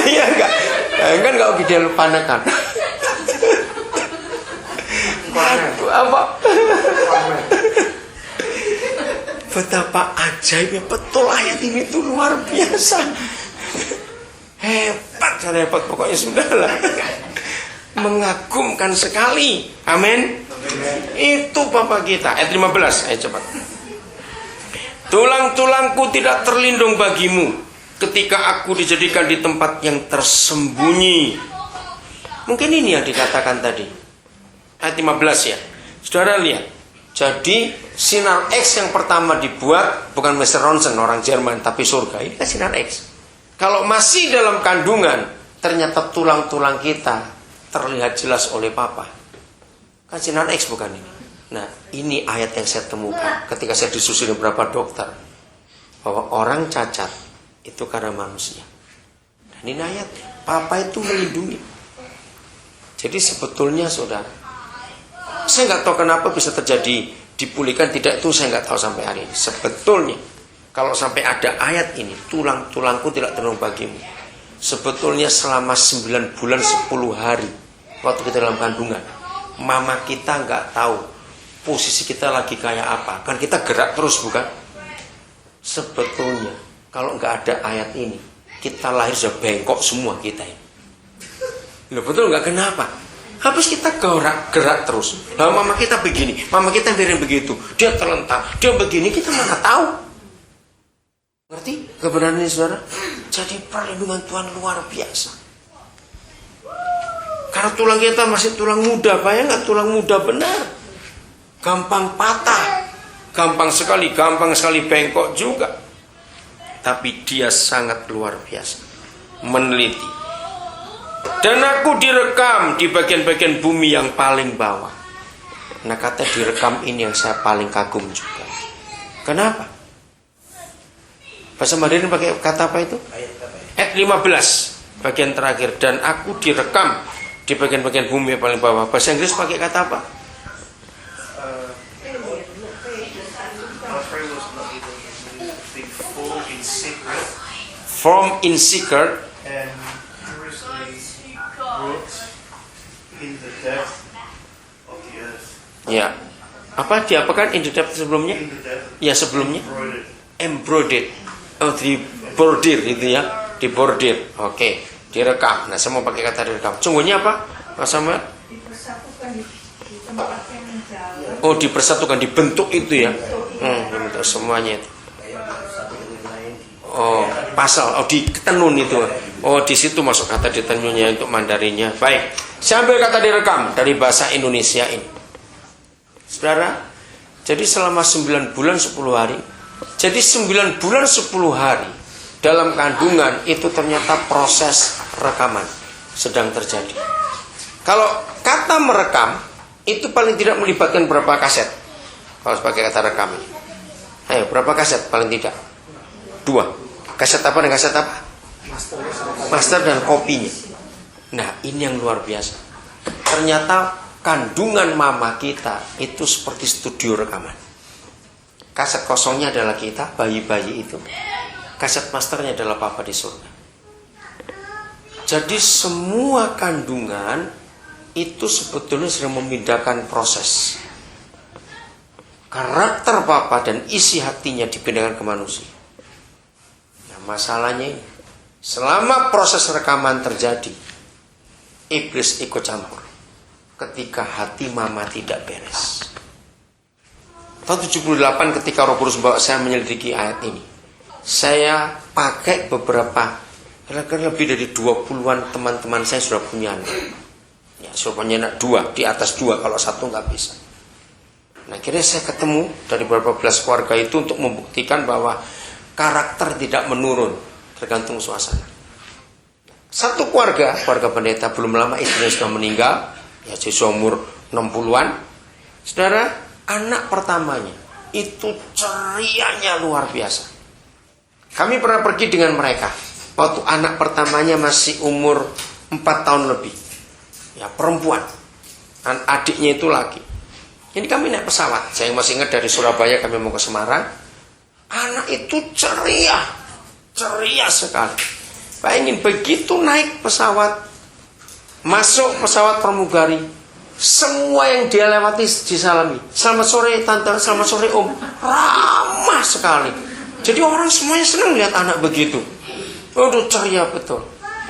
Iya enggak? Bayangkan kalau dia lupa nekan. Aduh, apa? Betapa ajaibnya, betul ayat ini tuh luar biasa. Hebat, hebat pokoknya sudahlah. Mengagumkan sekali. Amin. Itu Bapa kita. Ayat 15, ayo cepat. Tulang-tulangku tidak terlindung bagimu ketika aku dijadikan di tempat yang tersembunyi. Mungkin ini yang dikatakan tadi. Ayat 15 ya. Saudara lihat. Jadi sinar X yang pertama dibuat bukan Mr. Ronson orang Jerman, tapi surga. Ini kan sinar X. Kalau masih dalam kandungan, ternyata tulang-tulang kita terlihat jelas oleh Papa. Kan sinar X bukan ini. Nah, ini ayat yang saya temukan ketika saya disusui beberapa dokter, bahwa orang cacat itu karena manusia. Dan ini ayat, Papa itu melindungi. Jadi sebetulnya saudara, saya nggak tahu kenapa bisa terjadi dipulihkan tidak, itu saya nggak tahu sampai hari ini. Sebetulnya kalau sampai ada ayat ini, tulang-tulangku tidak terlindung bagimu, sebetulnya selama 9 bulan 10 hari waktu kita dalam kandungan, mama kita nggak tahu posisi kita lagi kayak apa. Kan kita gerak terus bukan? Sebetulnya kalau nggak ada ayat ini, kita lahir sudah bengkok semua kita ini. Loh, betul nggak? Kenapa? Habis kita gerak terus. Nah, mama kita begini, mama kita biarin begitu, dia terlentang, dia begini, kita mana tahu? Ngerti kebenaran ini saudara? Jadi perlindungan Tuhan luar biasa. Karena tulang kita masih tulang muda, bayangkan tulang muda benar, gampang patah, gampang sekali bengkok juga. Tapi dia sangat luar biasa, meneliti. Dan aku direkam di bagian-bagian bumi yang paling bawah. Nah, kata direkam ini yang saya paling kagum juga. Kenapa? Bahasa Mandarin pakai kata apa itu? Ayat 15 bagian terakhir. Dan aku direkam di bagian-bagian bumi yang paling bawah. Bahasa Inggris pakai kata apa? Form in secret and curiously wrote in the depth of the earth. Ya. Apa diapakan in the depth sebelumnya? In the depth. Ya sebelumnya. Embroidered. Oh, dibordir itu ya, dibordir. Oke, direkam. Nah, saya mau pakai kata direkam. Sungguhnya apa, Mas Samuel? Dipersatukan di tempat yang jauh. Oh, dipersatukan, dibentuk itu ya. Dibentuk semuanya itu. Oh, pasal. Oh, di tenun itu. Oh, di situ masuk kata di tenunnya untuk Mandarinnya. Baik. Saya ambil kata direkam dari bahasa Indonesia ini. Saudara, jadi selama 9 bulan 10 hari. Jadi 9 bulan 10 hari dalam kandungan itu ternyata proses rekaman sedang terjadi. Kalau kata merekam itu paling tidak melibatkan berapa kaset. Kalau sebagai kata rekam ini. Ayo, berapa kaset paling tidak? 2. Kaset apa dan kaset apa? Master dan kopinya. Nah, ini yang luar biasa. Ternyata kandungan mama kita itu seperti studio rekaman. Kaset kosongnya adalah kita, bayi-bayi itu. Kaset masternya adalah Papa di surga. Jadi semua kandungan itu sebetulnya sedang memindahkan proses. Karakter Papa dan isi hatinya dipindahkan ke manusia. Nah, masalahnya ini, selama proses rekaman terjadi, iblis ikut campur. Ketika hati Mama tidak beres. Tahun 78 ketika Roh Kudus bawa saya menyelidiki ayat ini, saya pakai beberapa, kira-kira lebih dari 20-an teman-teman saya sudah punya anak. Ya, sudah punya anak 2, di atas 2, kalau 1 nggak bisa. Nah, akhirnya saya ketemu dari beberapa belas keluarga itu untuk membuktikan bahwa karakter tidak menurun, tergantung suasana. Satu keluarga pendeta, belum lama istrinya sudah meninggal, ya jadi umur 60-an. Saudara, anak pertamanya itu cerianya luar biasa. Kami pernah pergi dengan mereka waktu anak pertamanya masih umur 4 tahun lebih. Ya, perempuan. Dan adiknya itu laki. Ini kami naik pesawat. Saya masih ingat dari Surabaya kami mau ke Semarang. Anak itu ceria sekali. Bayangin begitu naik pesawat, masuk pesawat pramugari, semua yang dia lewati disalami. Selamat sore tante, selamat sore om. Ramah sekali. Jadi orang semuanya senang lihat anak begitu. Waduh, ceria betul.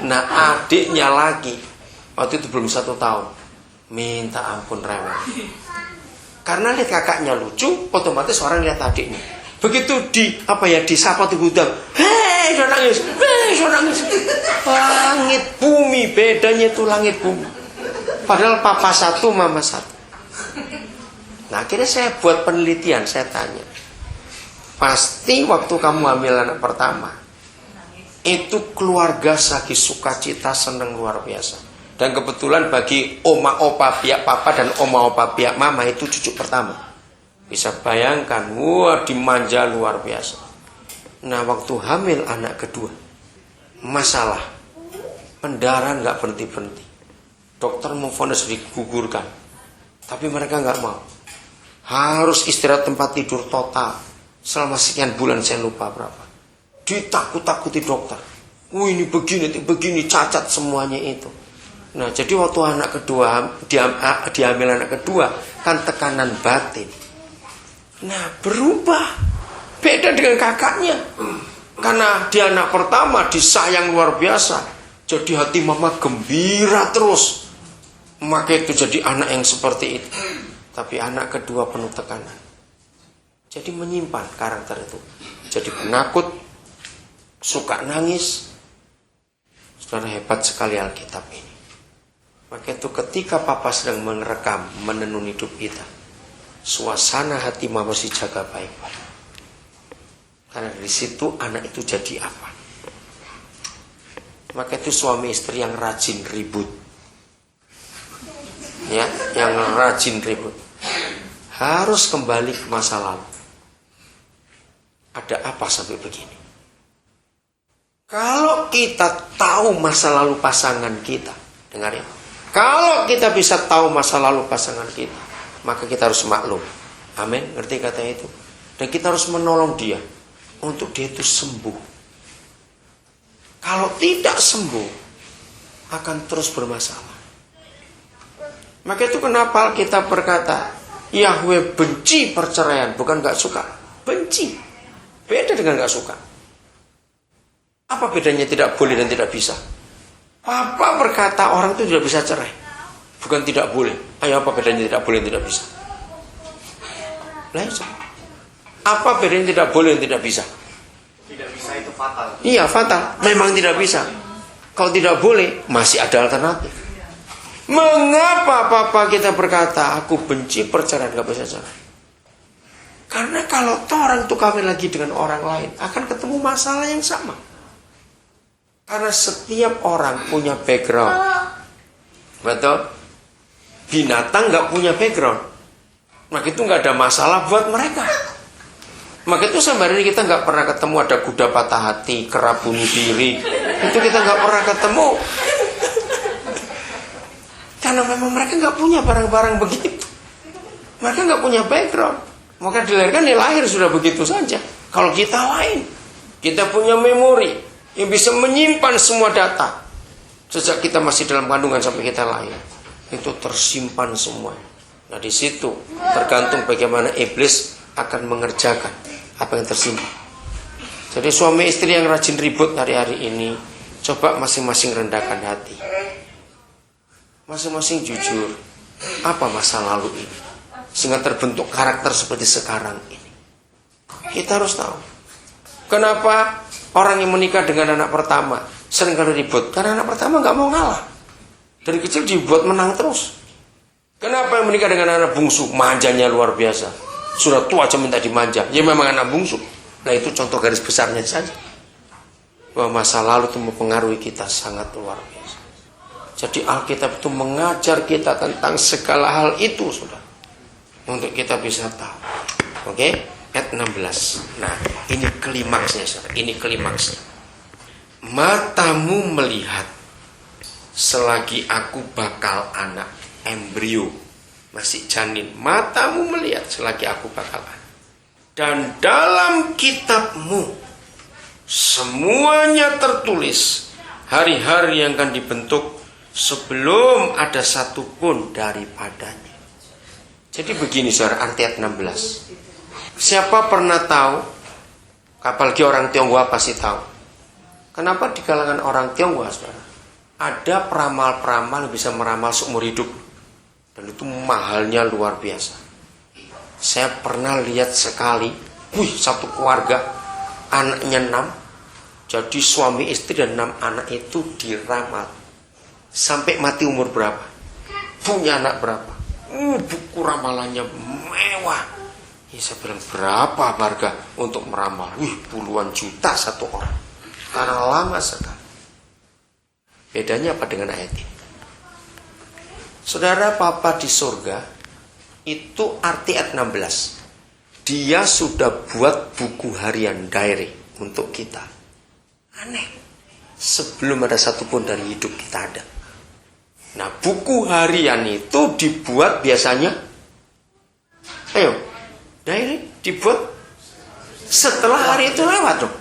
Nah, adiknya lagi, waktu itu belum 1 tahun, minta ampun rewel. Karena lihat kakaknya lucu, otomatis orang lihat adiknya. Begitu disapa tuh gudang, hei, dia nangis. Langit bumi, bedanya itu langit bumi. Padahal papa 1, mama 1. Nah, akhirnya saya buat penelitian, saya tanya, pasti waktu kamu hamil anak pertama, itu keluarga lagi sukacita, seneng luar biasa. Dan kebetulan bagi oma opa pihak papa dan oma opa pihak mama itu cucu pertama. Bisa bayangkan, wah dimanja luar biasa. Nah, waktu hamil anak kedua, masalah pendarahan nggak berhenti-berhenti. Dokter memvonis digugurkan, tapi mereka nggak mau. Harus istirahat tempat tidur total selama sekian bulan, saya lupa berapa. Ditakut-takuti dokter. Ini begini, cacat semuanya itu. Nah, jadi waktu anak kedua, diambil anak kedua, kan tekanan batin. Nah, berubah. Beda dengan kakaknya. Karena dia anak pertama, disayang luar biasa. Jadi hati mama gembira terus. Maka itu jadi anak yang seperti itu. Tapi anak kedua penuh tekanan. Jadi menyimpan karakter itu. Jadi penakut, suka nangis. Saudara, hebat sekali Alkitab ini. Maka itu ketika papa sedang merekam, menenun hidup kita, suasana hati mama harus dijaga baik-baik. Karena dari situ anak itu jadi apa? Maka itu suami istri yang rajin ribut. Ya, yang rajin ribut. Harus kembali ke masa lalu. Ada apa sampai begini? Kalau kita tahu masa lalu pasangan kita, dengar ya. Kalau kita bisa tahu masa lalu pasangan kita, maka kita harus maklum. Amin, ngerti kata itu? Dan kita harus menolong dia untuk dia itu sembuh. Kalau tidak sembuh, akan terus bermasalah. Maka itu kenapa kita berkata, Yahweh benci perceraian, bukan gak suka. Benci. Beda dengan gak suka. Apa bedanya tidak boleh dan tidak bisa? Papa berkata orang itu tidak bisa cerai, bukan tidak boleh. Ayo, apa bedanya tidak boleh dan tidak bisa? Apa bedanya tidak boleh dan tidak bisa? Tidak bisa itu fatal. Iya, fatal. Memang tidak bisa. Kalau tidak boleh, masih ada alternatif. Mengapa papa kita berkata aku benci perceraian, gak bisa cerai? Karena kalau orang itu kawin lagi dengan orang lain, akan ketemu masalah yang sama. Karena setiap orang punya background. Betul? Binatang gak punya background, maka itu gak ada masalah buat mereka. Maka itu sampai hari ini kita gak pernah ketemu ada kuda patah hati, kera bunuh diri. Itu kita gak pernah ketemu. Karena memang mereka gak punya barang-barang begitu. Mereka gak punya background. Maka dilahirkan, dia lahir sudah begitu saja. Kalau kita lain, kita punya memori yang bisa menyimpan semua data. Sejak kita masih dalam kandungan sampai kita lahir, itu tersimpan semua. Nah di situ tergantung bagaimana iblis akan mengerjakan apa yang tersimpan. Jadi suami istri yang rajin ribut hari-hari ini, coba masing-masing rendahkan hati. Masing-masing jujur, apa masa lalu ini sehingga terbentuk karakter seperti sekarang ini. Kita harus tahu kenapa orang yang menikah dengan anak pertama sering kali ribut, karena anak pertama gak mau ngalah. Dari kecil dibuat menang terus. Kenapa yang menikah dengan anak bungsu manjanya luar biasa, sudah tua aja minta dimanja? Ya memang anak bungsu. Nah itu contoh garis besarnya saja, bahwa masa lalu itu mempengaruhi kita sangat luar biasa. Jadi Alkitab itu mengajar kita tentang segala hal itu, sudah, untuk kita bisa tahu. Oke, ayat 16. Nah, ini klimaksnya, saudara. Ini klimaksnya. Matamu melihat selagi aku bakal anak, embrio, masih janin. Matamu melihat selagi aku bakal anak. Dan dalam kitabmu semuanya tertulis hari-hari yang akan dibentuk sebelum ada satupun daripadanya. Jadi begini saudara, arti ayat 16. Siapa pernah tahu, apalagi orang Tionghoa pasti tahu, kenapa di kalangan orang Tionghoa saudara ada peramal-peramal yang bisa meramal seumur hidup, dan itu mahalnya luar biasa. Saya pernah lihat sekali, satu keluarga anaknya 6, jadi suami istri dan 6 anak itu diramal sampai mati umur berapa, punya anak berapa. Buku ramalannya mewah. Ya, saya bilang berapa harga untuk meramal? Puluhan juta satu orang, karena lama sekali. Bedanya apa dengan ayat ini? Saudara, Papa di surga itu arti ayat 16. Dia sudah buat buku harian, diary untuk kita. Aneh, sebelum ada satupun dari hidup kita ada. Nah, buku harian itu dibuat biasanya, diary dibuat setelah hari itu lewat dong.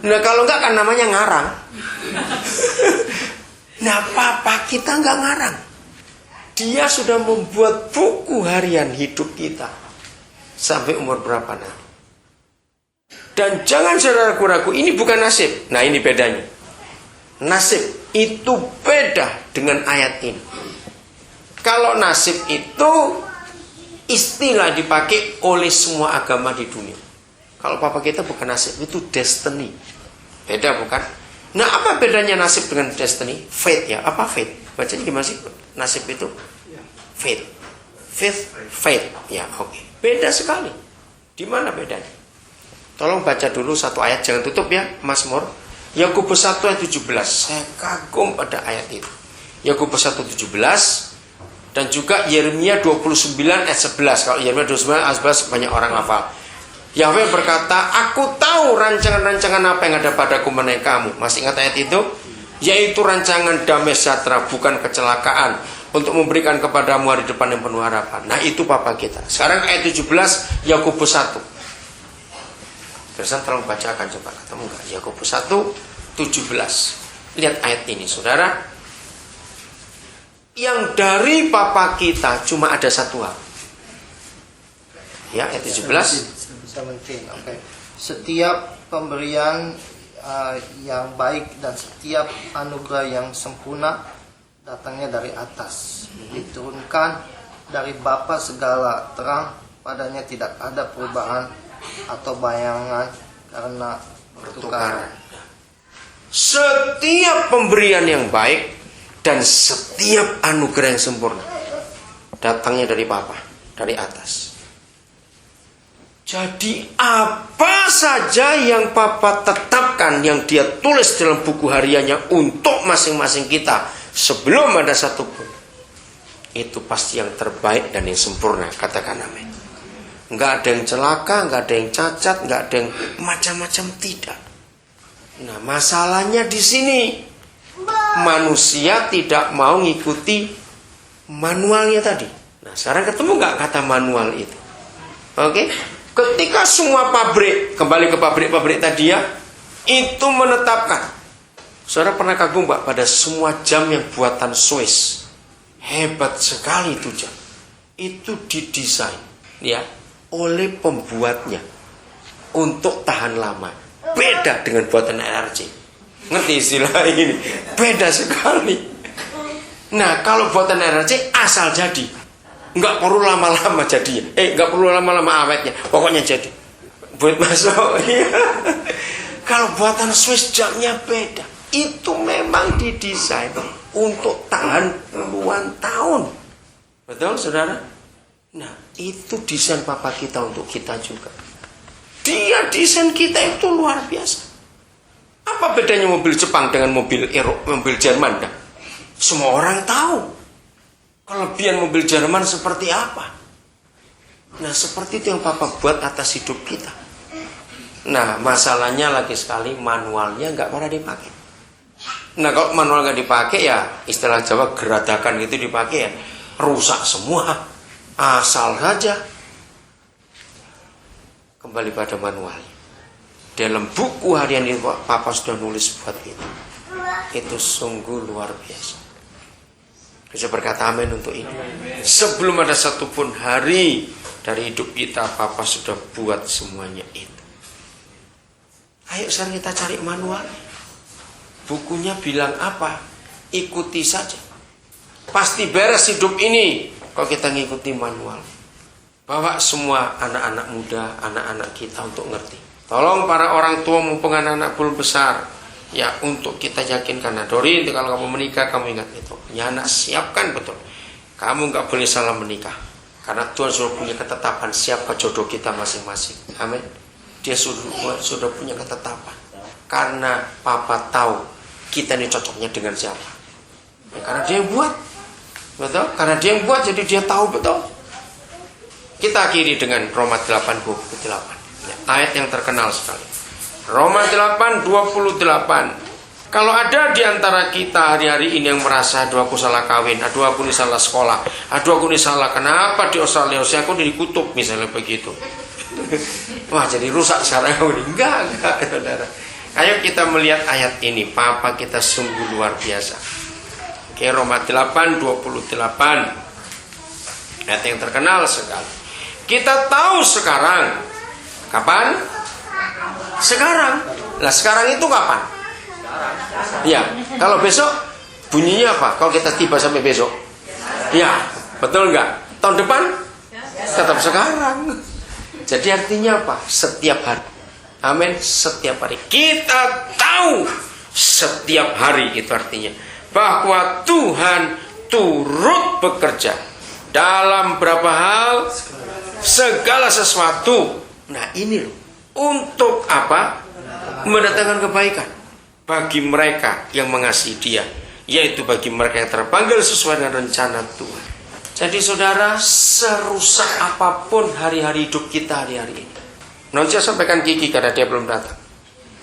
Nah, kalau enggak kan namanya ngarang. Nah, Papa kita enggak ngarang. Dia sudah membuat buku harian hidup kita sampai umur berapa nanti. Dan jangan saudara ragu-ragu, ini bukan nasib. Nah, ini bedanya. Nasib itu beda dengan ayat ini. Kalau nasib itu istilah dipakai oleh semua agama di dunia. Kalau Papa kita bukan nasib, itu destiny. Beda bukan? Nah, apa bedanya nasib dengan destiny? Fate ya, apa fate? Bacanya gimana sih nasib itu? Fate. Fate. Ya, oke. Beda sekali. Di mana bedanya? Tolong baca dulu satu ayat, jangan tutup ya, Mazmur. Yakobus 1 ayat 17. Saya kagum pada ayat itu. Yakobus 1 17 dan juga Yeremia 29 ayat 11. Kalau Yeremia 29 ayat 11 banyak orang hafal. Yahweh berkata, aku tahu rancangan-rancangan apa yang ada padaku mengenai kamu. Masih ingat ayat itu? Yaitu rancangan damai sejahtera, bukan kecelakaan, untuk memberikan kepadamu hari depan yang penuh harapan. Nah, itu Papa kita. Sekarang ayat 17 Yakobus 1. Terus tolong bacakan, coba ketemu enggak? Yakobus 1 17. Lihat ayat ini saudara. Yang dari Papa kita cuma ada satu hal. Ya, ayat 17. Setiap pemberian yang baik dan setiap anugerah yang sempurna datangnya dari atas, diturunkan dari Bapa segala terang, padanya tidak ada perubahan atau bayangan karena pertukaran. Setiap pemberian yang baik dan setiap anugerah yang sempurna datangnya dari Bapa, dari atas. Jadi apa saja yang Papa tetapkan, yang dia tulis dalam buku hariannya untuk masing-masing kita sebelum ada satupun, itu pasti yang terbaik dan yang sempurna. Katakan amin. Nggak ada yang celaka, nggak ada yang cacat, nggak ada yang macam-macam, tidak. Nah, masalahnya di sini manusia tidak mau ngikuti manualnya tadi. Nah, sekarang ketemu nggak kata manual itu? Oke? Ketika semua pabrik, kembali ke pabrik-pabrik tadi ya, itu menetapkan. Saudara pernah kagum Pak pada semua jam yang buatan Swiss. Hebat sekali itu jam. Itu didesain ya oleh pembuatnya untuk tahan lama. Beda dengan buatan NRC. Ngerti istilah ini? Beda sekali. Nah, kalau buatan NRC asal jadi. Nggak perlu lama-lama jadinya. Nggak perlu lama-lama awetnya. Pokoknya jadi. Buat masuk. Kalau buatan Swiss jamnya beda. Itu memang didesain untuk tahan puluhan tahun. Betul saudara? Nah, itu desain Papa kita untuk kita juga. Dia desain kita itu luar biasa. Apa bedanya mobil Jepang dengan mobil Jerman? Nah, semua orang tahu kelebihan mobil Jerman seperti apa. Nah, seperti itu yang Papa buat atas hidup kita. Nah, masalahnya lagi sekali manualnya nggak pernah dipakai. Nah, kalau manual nggak dipakai ya istilah Jawa geradakan gitu dipakai ya rusak semua. Asal saja kembali pada manual. Dalam buku harian ini Papa sudah nulis buat itu. Itu sungguh luar biasa. Bisa berkata amin untuk ini. Sebelum ada satupun hari dari hidup kita, Papa sudah buat semuanya itu. Ayo sekarang kita cari manual. Bukunya bilang apa? Ikuti saja. Pasti beres hidup ini kalau kita ngikuti manual. Bawa semua anak-anak muda, anak-anak kita untuk ngerti. Tolong para orang tua mumpung anak-anak belum besar, ya untuk kita yakinkan. Nah, Dori, kalau kamu menikah kamu ingat itu. Ya anak siapkan betul. Kamu nggak boleh salah menikah. Karena Tuhan sudah punya ketetapan siapa jodoh kita masing-masing. Amin. Dia sudah punya ketetapan. Karena Papa tahu kita ini cocoknya dengan siapa. Ya, karena dia yang buat. Betul? Karena dia yang buat jadi dia tahu betul. Kita akhiri dengan Roma 8:28. Ya, ayat yang terkenal sekali. Roma 8:28. Kalau ada di antara kita hari-hari ini yang merasa aduh aku salah kawin, aduh aku ini salah sekolah, aduh aku ini salah kenapa di Australia aku dikutuk misalnya begitu. Wah, jadi rusak sekarang ini. Enggak, saudara. Ayo kita melihat ayat ini. Papa kita sungguh luar biasa. Oke, Roma 8:28. Ayat yang terkenal sekali. Kita tahu sekarang. Kapan? Sekarang. Nah, sekarang itu kapan? Ya, kalau besok bunyinya apa? Kalau kita tiba sampai besok? Ya, betul nggak? Tahun depan? Tetap sekarang. Jadi artinya apa? Setiap hari. Amin. Setiap hari. Kita tahu setiap hari itu artinya bahwa Tuhan turut bekerja dalam berapa hal? Segala sesuatu. Nah ini loh. Untuk apa? Mendatangkan kebaikan bagi mereka yang mengasihi Dia, yaitu bagi mereka yang terpanggil sesuai dengan rencana Tuhan. Jadi saudara, serusak apapun hari-hari hidup kita hari-hari ini. Nanti saya sampaikan Kiki karena dia belum datang.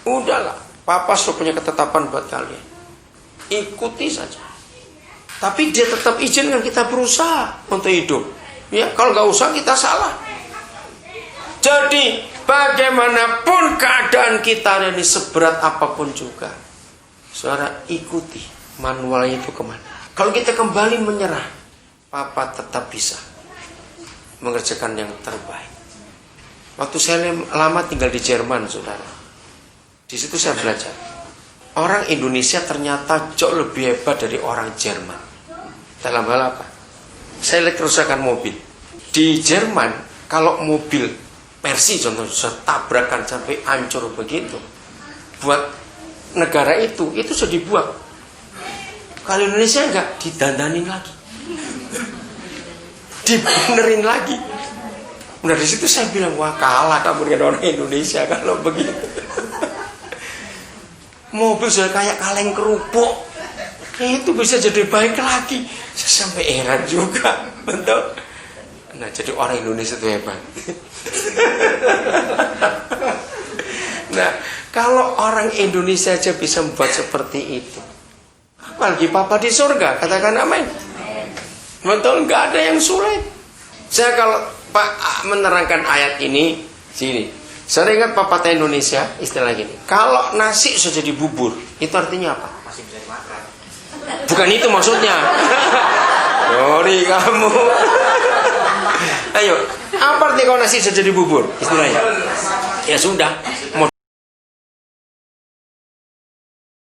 Udahlah, Papa sudah punya ketetapan buat kalian. Ikuti saja. Tapi dia tetap izinkan kita berusaha untuk hidup. Ya, kalau nggak usah kita salah. Jadi bagaimanapun keadaan kita ini seberat apapun juga, saudara ikuti manualnya itu kemana. Kalau kita kembali menyerah, Papa tetap bisa mengerjakan yang terbaik. Waktu saya lama tinggal di Jerman, saudara, di situ saya belajar. Orang Indonesia ternyata jauh lebih hebat dari orang Jerman. Dalam hal apa? Saya lihat kerusakan mobil. Di Jerman, kalau mobil Mercy contohnya tabrakan sampai hancur begitu, buat negara itu sudah dibuat. Kalau Indonesia enggak, didandanin lagi, dibenerin lagi. Nah di situ saya bilang, wah kalah kamu dengan orang Indonesia kalau begitu. Mobil sudah kayak kaleng kerupuk, itu bisa jadi baik lagi. Saya sampai heran juga, betul. Nah jadi orang Indonesia itu hebat. Nah kalau orang Indonesia aja bisa membuat seperti itu, apalagi Papa di surga, katakan amin. Betul, nggak ada yang sulit. Saya kalau Pak menerangkan ayat ini, sini. Saya ingat pepatah Indonesia istilah gini. Kalau nasi sudah jadi bubur, itu artinya apa? Masih bisa dimakan. Bukan itu maksudnya. Sorry kamu. Ayo, apa artinya kalau nasi sudah jadi bubur? Istilahnya. Ya sudah.